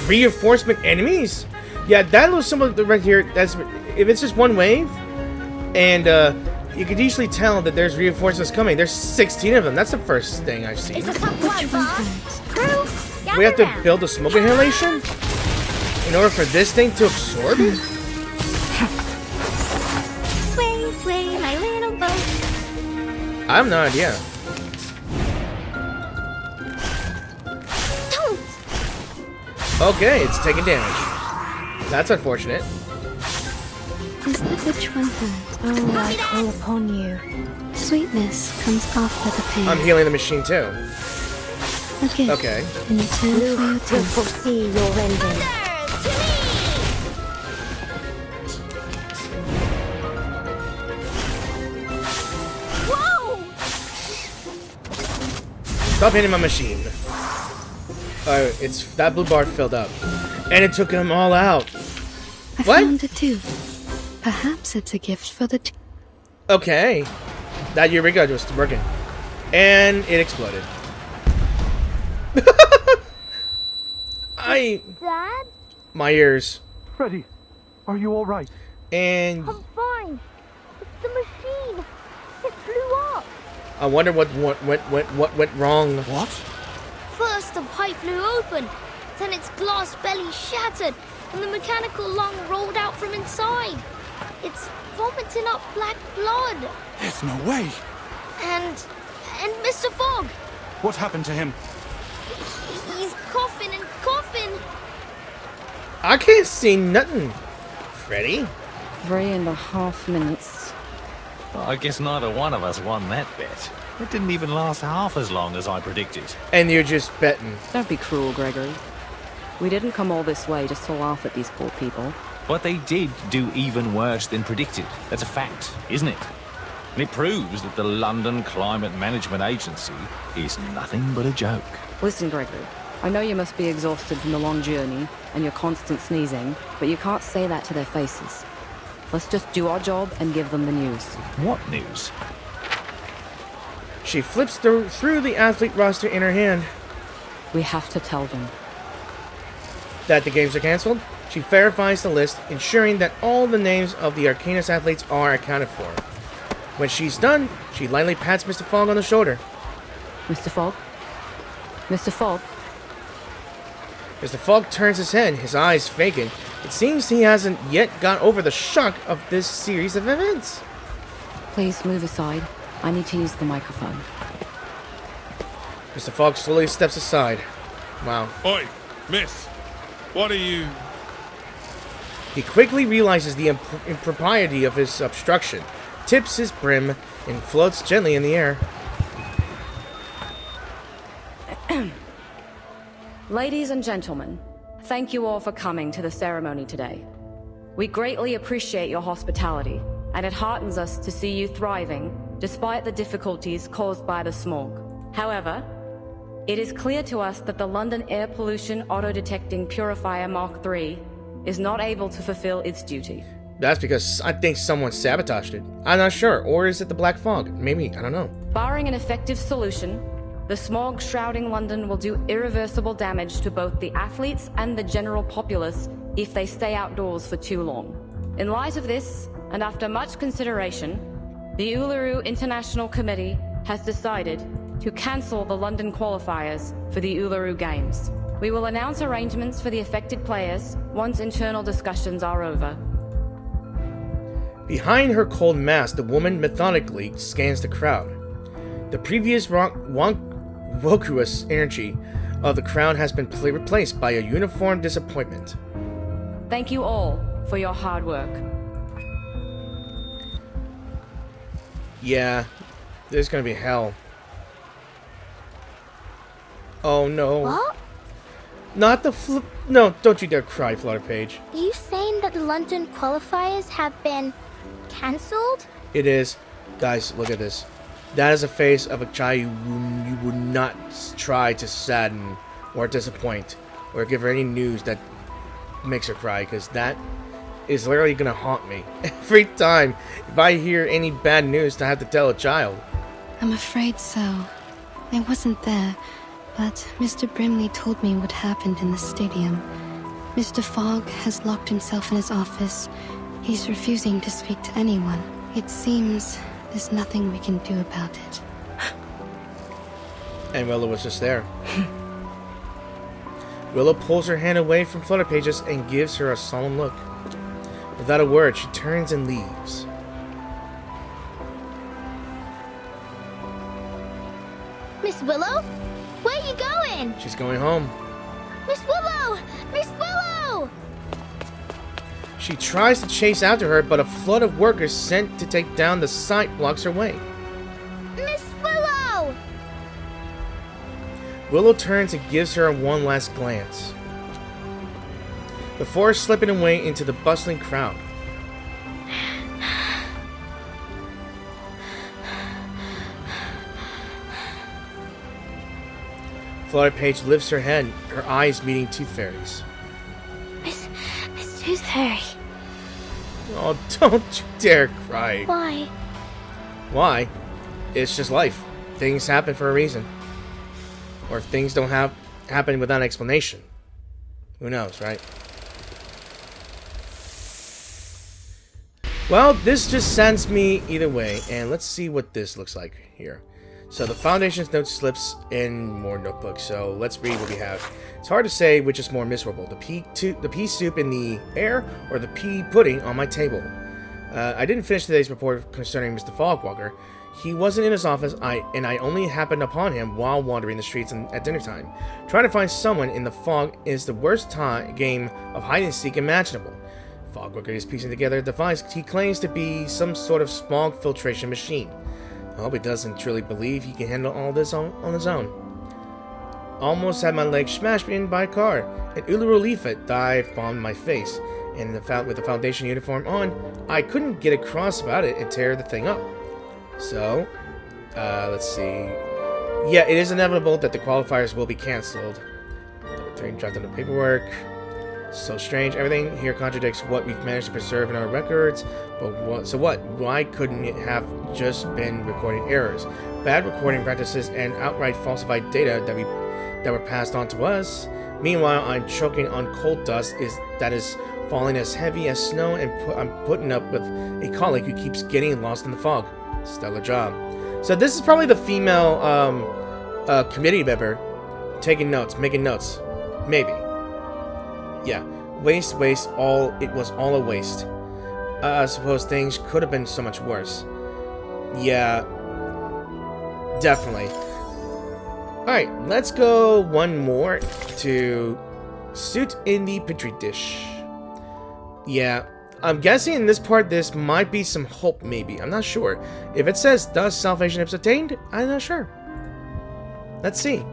reinforcement enemies? Yeah, that was some of the right here. That's if it's just one wave, and you could usually tell that there's reinforcements coming. There's 16 of them. That's the first thing I've seen. It's a tough one, boss. Crew, We have to build a smoke inhalation in order for this thing to absorb it. Sway, sway, my little boat. I have no idea. Don't! Okay, it's taking damage. That's unfortunate. Is that which one hurt? Oh, I call upon you. Sweetness comes after the pain. I'm healing the machine too. Okay. Okay. In return for your Will tooth. foresee your ending. Whoa! Stop hitting my machine. Alright, it's that blue bar filled up. And it took them all out. I found a tooth. Perhaps it's a gift for the Okay. That Eureka was working. And it exploded. Dad? My ears. Freddy, are you all right? And I'm fine. It's the machine. It blew up. I wonder what went wrong. What? First, the pipe blew open. Then its glass belly shattered, and the mechanical lung rolled out from inside. It's vomiting up black blood. There's no way. And Mr. Fogg. What happened to him? He's coughing and coughing. I can't see nothing. Freddy? 3.5 minutes. Well, I guess neither one of us won that bet. It didn't even last half as long as I predicted. And you're just betting. Don't be cruel, Gregory. We didn't come all this way just to laugh at these poor people. But they did do even worse than predicted. That's a fact, isn't it? And it proves that the London Climate Management Agency is nothing but a joke. Listen, Gregory, I know you must be exhausted from the long journey and your constant sneezing, but you can't say that to their faces. Let's just do our job and give them the news. What news? She flips through the athlete roster in her hand. We have to tell them. That the games are cancelled? She verifies the list, ensuring that all the names of the Arcanus athletes are accounted for. When she's done, she lightly pats Mr. Fogg on the shoulder. Mr. Fogg? Mr. Fogg? Mr. Fogg turns his head, his eyes vacant. It seems he hasn't yet got over the shock of this series of events. Please move aside. I need to use the microphone. Mr. Fogg slowly steps aside. Wow. Oi, miss. What are you... He quickly realizes the impropriety of his obstruction, tips his brim, and floats gently in the air. Ladies and gentlemen, thank you all for coming to the ceremony today. We greatly appreciate your hospitality, and it heartens us to see you thriving despite the difficulties caused by the smog. However, it is clear to us that the London Air Pollution Auto-Detecting Purifier Mark III is not able to fulfill its duty. That's because I think someone sabotaged it. I'm not sure. Or is it the Black Fog? Maybe. I don't know. Barring an effective solution, the smog shrouding London will do irreversible damage to both the athletes and the general populace if they stay outdoors for too long. In light of this, and after much consideration, the Uluru International Committee has decided to cancel the London qualifiers for the Uluru Games. We will announce arrangements for the affected players once internal discussions are over. Behind her cold mask, the woman methodically scans the crowd. The previous vacuous energy of the crowd has been replaced by a uniform disappointment. Thank you all for your hard work. Yeah, there's gonna be hell. Oh no. What? Not the No, don't you dare cry, Flutterpage. Are you saying that the London qualifiers have been cancelled? It is. Guys, look at this. That is a face of a child you would not try to sadden or disappoint or give her any news that makes her cry, because that is literally going to haunt me every time if I hear any bad news to have to tell a child. I'm afraid so. I wasn't there, but Mr. Brimley told me what happened in the stadium. Mr. Fogg has locked himself in his office. He's refusing to speak to anyone. It seems there's nothing we can do about it. And Willow was just there. Willow pulls her hand away from Flutterpage's and gives her a solemn look. Without a word, she turns and leaves. Miss Willow? Where are you going? She's going home. Miss Willow! Miss Willow! She tries to chase after her, but a flood of workers sent to take down the site blocks her way. Miss Willow! Willow turns and gives her one last glance before slipping away into the bustling crowd. Flutterpage lifts her head, her eyes meeting Tooth Fairy's. Miss Tooth Fairy. Oh, don't you dare cry. Why? Why? It's just life. Things happen for a reason. Or if things don't happen without explanation. Who knows, right? Well, this just sends me either way, and let's see what this looks like here. So the Foundation's note slips in more notebooks, so let's read what we have. It's hard to say which is more miserable, the pea soup in the air or the pea pudding on my table. I didn't finish today's report concerning Mr. Fogwalker. He wasn't in his office, and I only happened upon him while wandering the streets at dinner time. Trying to find someone in the fog is the worst game of hide-and-seek imaginable. Fogwalker is piecing together a device he claims to be some sort of smog filtration machine. I hope he doesn't truly believe he can handle all this on his own. Almost had my leg smashed in by a car. An Uluru leaflet dived on my face, and with the Foundation uniform on, I couldn't get across about it and tear the thing up. So, let's see. Yeah, it is inevitable that the qualifiers will be cancelled. Turning dropped on the paperwork. So strange. Everything here contradicts what we've managed to preserve in our records. But so what? Why couldn't it have just been recording errors, bad recording practices, and outright falsified data that were passed on to us? Meanwhile, I'm choking on coal dust that is falling as heavy as snow, and I'm putting up with a colleague who keeps getting lost in the fog. Stellar job. So this is probably the female committee member taking notes, making notes. Maybe. Yeah. Waste, it was all a waste. I suppose things could have been so much worse. Yeah. Definitely. Alright, let's go one more to suit in the petri dish. Yeah. I'm guessing in this part, this might be some hope, maybe. I'm not sure. If it says, thus salvation is attained, I'm not sure. Let's see.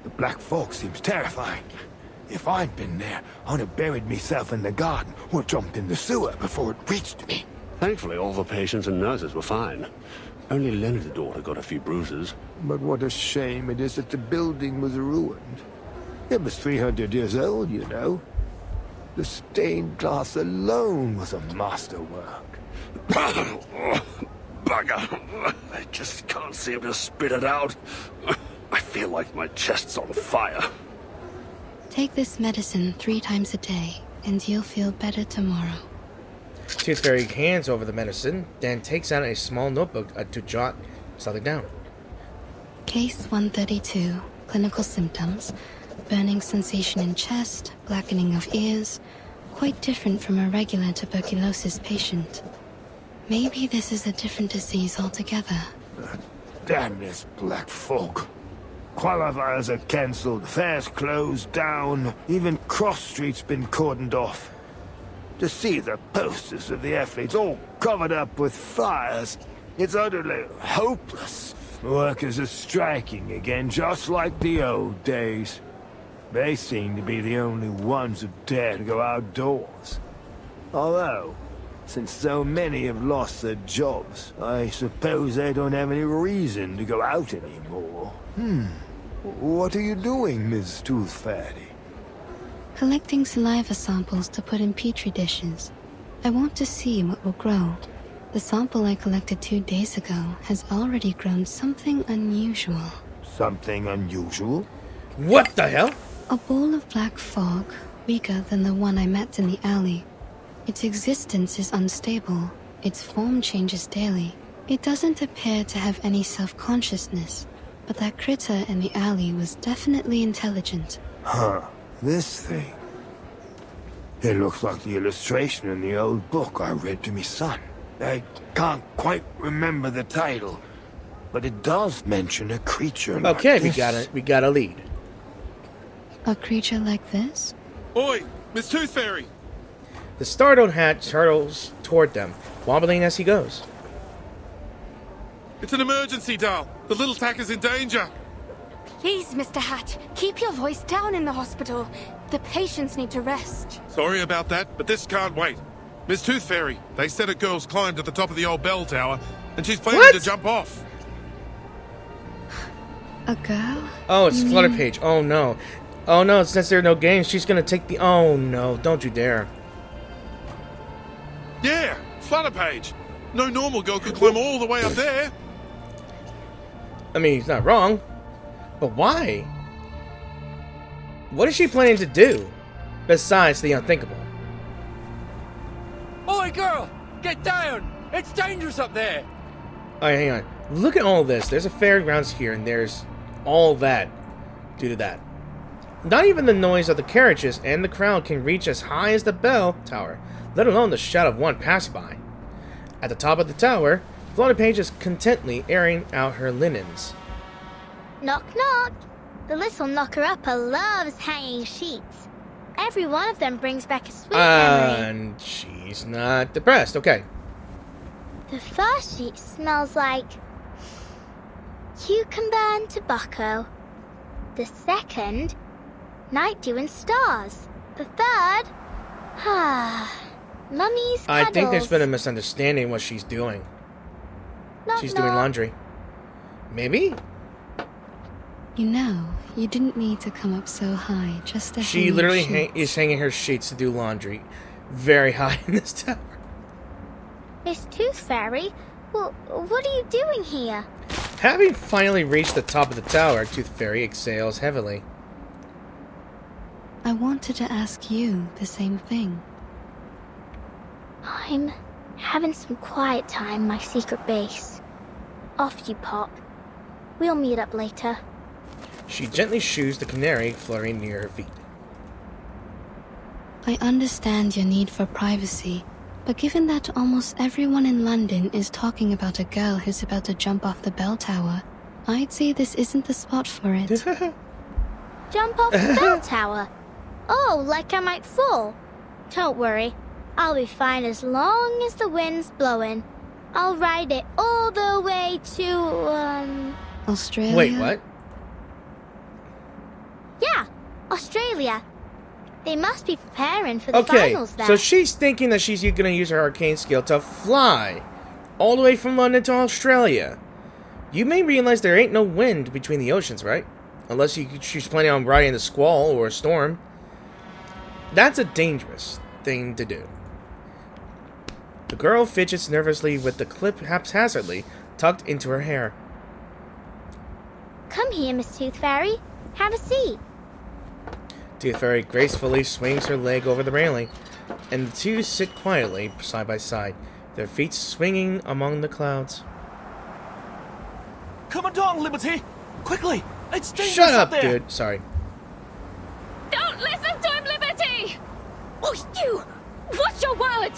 The black fog seems terrifying. If I'd been there, I'd have buried myself in the garden or jumped in the sewer before it reached me. Thankfully, all the patients and nurses were fine. Only Leonard's daughter got a few bruises. But what a shame it is that the building was ruined. It was 300 years old, you know. The stained glass alone was a masterwork. Bugger! I just can't seem to spit it out. I feel like my chest's on fire. Take this medicine 3 times a day, and you'll feel better tomorrow. Tooth Fairy hands over the medicine, then takes out a small notebook to jot something down. Case 132. Clinical symptoms. Burning sensation in chest, blackening of ears. Quite different from a regular tuberculosis patient. Maybe this is a different disease altogether. Damn this black fog. Qualifiers are cancelled, fairs closed down, even cross street's been cordoned off. To see the posters of the athletes all covered up with fires, it's utterly hopeless. Workers are striking again, just like the old days. They seem to be the only ones who dare to go outdoors. Although, since so many have lost their jobs, I suppose they don't have any reason to go out anymore. What are you doing, Miss Tooth Fairy? Collecting saliva samples to put in petri dishes. I want to see what will grow. The sample I collected 2 days ago has already grown something unusual. Something unusual? What the hell? A ball of black fog, weaker than the one I met in the alley. Its existence is unstable. Its form changes daily. It doesn't appear to have any self-consciousness, but that critter in the alley was definitely intelligent. Huh. This thing. It looks like the illustration in the old book I read to me son. I can't quite remember the title, but it does mention a creature like Okay, this. we got a lead. A creature like this? Oi, Miss Tooth Fairy! The startled hat hurtles toward them, wobbling as he goes. It's an emergency, Dal. The little tack is in danger. Please, Mr. Hat, keep your voice down in the hospital. The patients need to rest. Sorry about that, but this can't wait. Miss Tooth Fairy, they said a girl's climbed to the top of the old bell tower, and she's planning to jump off. A girl? Oh, it's Flutterpage. Oh no. Oh no, since there are no games, she's gonna take the... Oh no, don't you dare. Yeah, Flutterpage. No normal girl could climb all the way up there. I mean, he's not wrong. But why? What is she planning to do? Besides the unthinkable. Oi, girl! Get down! It's dangerous up there! Alright, hang on. Look at all this. There's a fairgrounds here, and there's all that due to that. Not even the noise of the carriages and the crowd can reach as high as the bell tower, let alone the shout of one passerby. At the top of the tower, Flutterpage is contently airing out her linens. Knock, knock. The little knocker-upper loves hanging sheets. Every one of them brings back a sweet memory. And she's not depressed. Okay. The first sheet smells like cucumber and tobacco. The second, night dew and stars. The third, mummy's cuddles. I think there's been a misunderstanding what she's doing. She's doing laundry. Maybe? You know, you didn't need to come up so high just to She hang literally sheets. is hanging her sheets to do laundry very high in this tower. Miss Tooth Fairy, well, what are you doing here? Having finally reached the top of the tower, Tooth Fairy exhales heavily. I wanted to ask you the same thing. I'm having some quiet time in my secret base. Off you pop. We'll meet up later. She gently shoos the canary fluttering near her feet. I understand your need for privacy, but given that almost everyone in London is talking about a girl who's about to jump off the bell tower, I'd say this isn't the spot for it. Jump off the bell tower? Oh, like I might fall. Don't worry. I'll be fine as long as the wind's blowing. I'll ride it all the way to, Australia? Wait, what? Yeah, Australia. They must be preparing for the finals there. So she's thinking that she's gonna use her arcane skill to fly all the way from London to Australia. You may realize there ain't no wind between the oceans, right? Unless she's planning on riding a squall or a storm. That's a dangerous thing to do. The girl fidgets nervously with the clip haphazardly tucked into her hair. Come here, Miss Tooth Fairy. Have a seat. Tooth Fairy gracefully swings her leg over the railing, and the two sit quietly side by side, their feet swinging among the clouds. Come on, Liberty! Quickly! It's dangerous Shut up up, there! dude. Sorry. Don't listen to him, Liberty! Oh, you! Watch your word!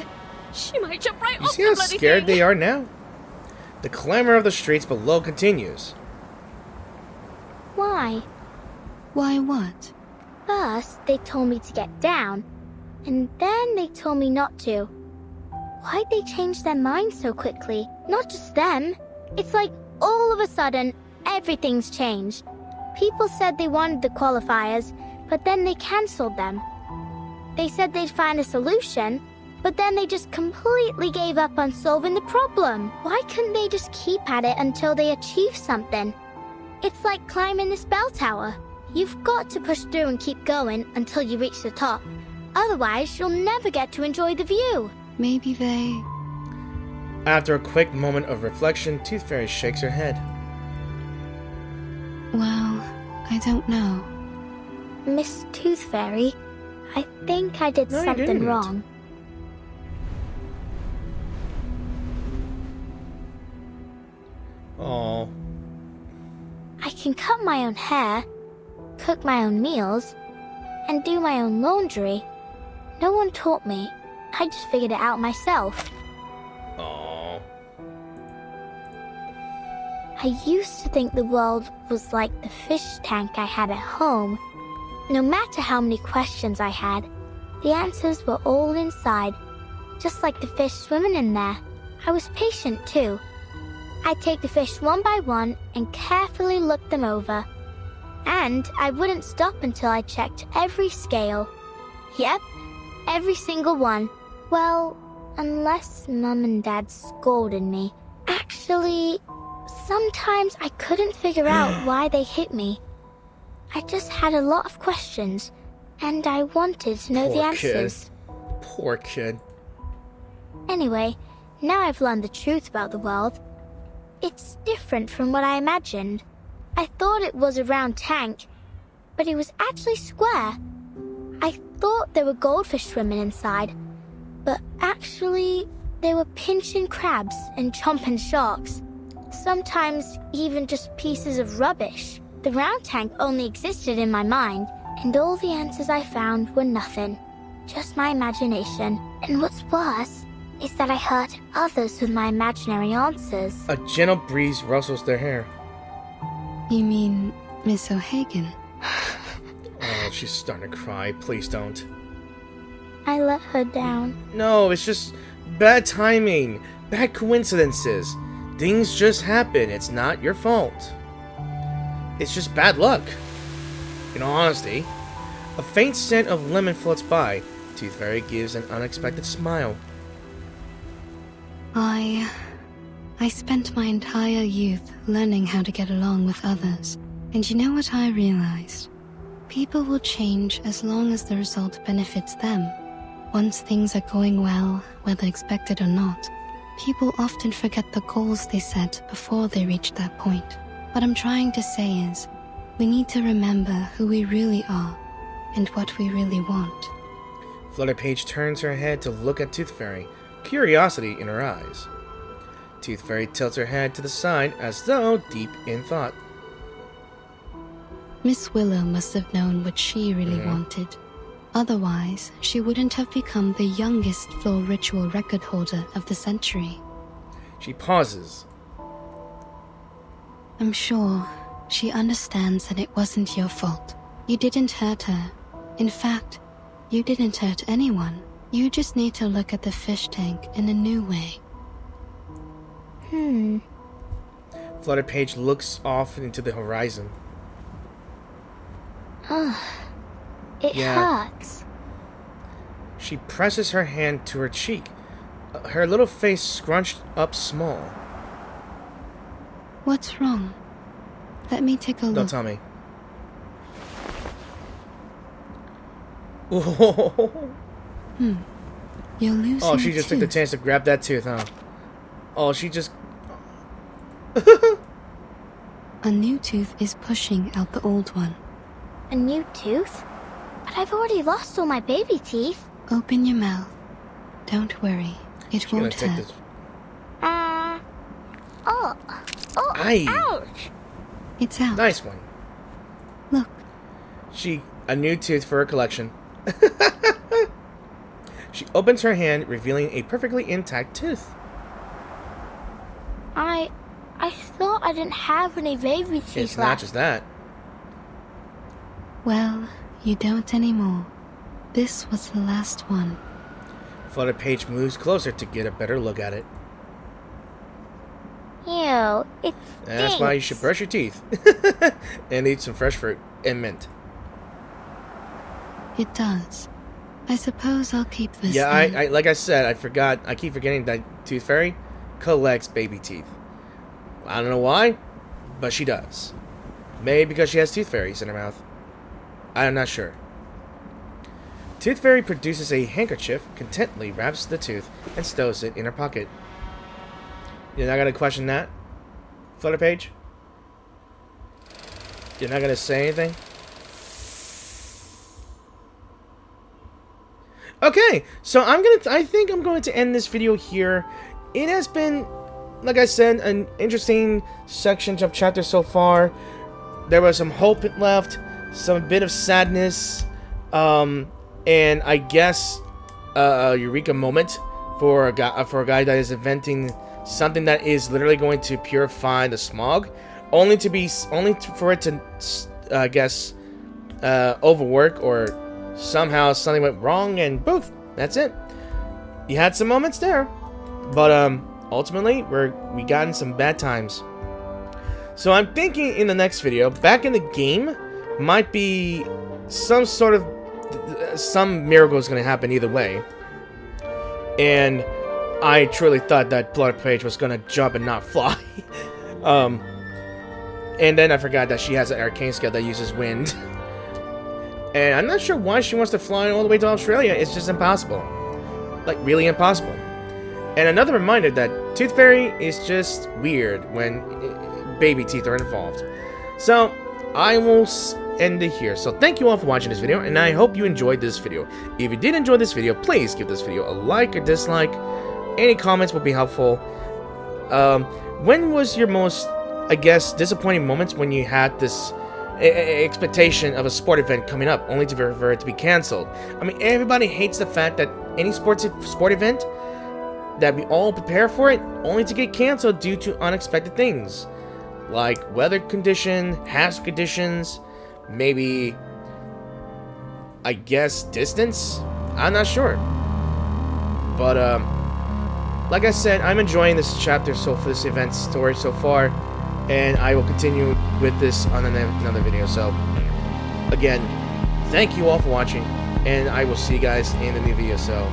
She might jump right You off see the how bloody scared thing. they are now? The clamor of the streets below continues. Why? Why what? First, they told me to get down, and then they told me not to. Why'd they change their minds so quickly? Not just them. It's like all of a sudden, everything's changed. People said they wanted the qualifiers, but then they cancelled them. They said they'd find a solution, but then they just completely gave up on solving the problem. Why couldn't they just keep at it until they achieve something? It's like climbing this bell tower. You've got to push through and keep going until you reach the top. Otherwise, you'll never get to enjoy the view. Maybe they... After a quick moment of reflection, Tooth Fairy shakes her head. Well, I don't know. Miss Tooth Fairy, I think I did No, you something didn't. wrong. Aww. I can cut my own hair, cook my own meals, and do my own laundry. No one taught me. I just figured it out myself. Aww. I used to think the world was like the fish tank I had at home. No matter how many questions I had, the answers were all inside, just like the fish swimming in there. I was patient too. I'd take the fish one by one and carefully look them over. And I wouldn't stop until I checked every scale. Yep, every single one. Well, unless Mum and Dad scolded me. Actually, sometimes I couldn't figure out why they hit me. I just had a lot of questions, and I wanted to know the Poor answers. kid. Poor kid. Anyway, now I've learned the truth about the world. It's different from what I imagined. I thought it was a round tank, but it was actually square. I thought there were goldfish swimming inside, but actually there were pinching crabs and chomping sharks. Sometimes even just pieces of rubbish. The round tank only existed in my mind, and all the answers I found were nothing. Just my imagination. And what's worse is that I hurt others with my imaginary answers. A gentle breeze rustles their hair. You mean Miss O'Hagan? Oh, she's starting to cry. Please don't. I let her down. No, it's just bad timing. Bad coincidences. Things just happen. It's not your fault. it's just bad luck. In all honesty, a faint scent of lemon floats by. Tooth Fairy gives an unexpected smile. I spent my entire youth learning how to get along with others. And you know what I realized? People will change as long as the result benefits them. Once things are going well, whether expected or not, people often forget the goals they set before they reach that point. What I'm trying to say is, we need to remember who we really are and what we really want. Flutterpage turns her head to look at Tooth Fairy, curiosity in her eyes. Tooth Fairy tilts her head to the side as though deep in thought. Miss Willow must have known what she really wanted. Otherwise, she wouldn't have become the youngest floor ritual record holder of the century. She pauses. I'm sure she understands that it wasn't your fault. You didn't hurt her. In fact, you didn't hurt anyone. You just need to look at the fish tank in a new way. Flutterpage looks off into the horizon. It hurts. She presses her hand to her cheek, her little face scrunched up small. What's wrong? Let me take a look. Don't tell me. You're losing Oh, she just took the tooth. chance to grab that tooth, huh? Oh, she just... A new tooth is pushing out the old one. A new tooth? But I've already lost all my baby teeth. Open your mouth. Don't worry. It She's gonna won't take hurt. this. Aye. Ouch! It's out. Nice one. Look. A new tooth for her collection. She opens her hand, revealing a perfectly intact tooth. I thought I didn't have any baby teeth It's left. not just that. Well, you don't anymore. This was the last one. Flutterpage moves closer to get a better look at it. Ew, it That's why you should brush your teeth. And eat some fresh fruit and mint. It does. I suppose I'll keep this Yeah, then. I like I said, I keep forgetting that Tooth Fairy collects baby teeth. I don't know why, but she does. Maybe because she has tooth fairies in her mouth. I'm not sure. Tooth Fairy produces a handkerchief, contentedly wraps the tooth, and stows it in her pocket. You're not gonna question that, Flutterpage? You're not gonna say anything? Okay, so I think I'm going to end this video here. It has been, like I said, an interesting section of chapter so far. There was some hope left, some bit of sadness, and I guess a eureka moment for a guy that is inventing something that is literally going to purify the smog, only for it to, I guess, overwork, or somehow something went wrong, and poof, that's it. You had some moments there, but ultimately we got in some bad times. So I'm thinking in the next video, back in the game, might be some miracle is going to happen either way. And I truly thought that Flutterpage was going to jump and not fly. And then I forgot that she has an arcane skill that uses wind. And I'm not sure why she wants to fly all the way to Australia. It's just impossible. Like, really impossible. And another reminder that Tooth Fairy is just weird when baby teeth are involved. So, I will end it here. So, thank you all for watching this video, and I hope you enjoyed this video. If you did enjoy this video, please give this video a like or dislike. Any comments will be helpful. When was your most, I guess, disappointing moments when you had this expectation of a sport event coming up, only for it to be cancelled? I mean, everybody hates the fact that any sport event, that we all prepare for it, only to get cancelled due to unexpected things. Like weather condition, hazard conditions, maybe, I guess, distance? I'm not sure. But, like I said, I'm enjoying this chapter for this event story so far. and I will continue with this on another video. So, again, thank you all for watching, and I will see you guys in the new video. So,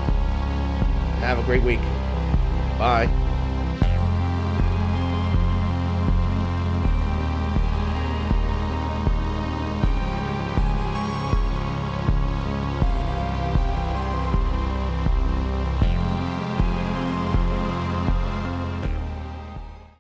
have a great week. Bye.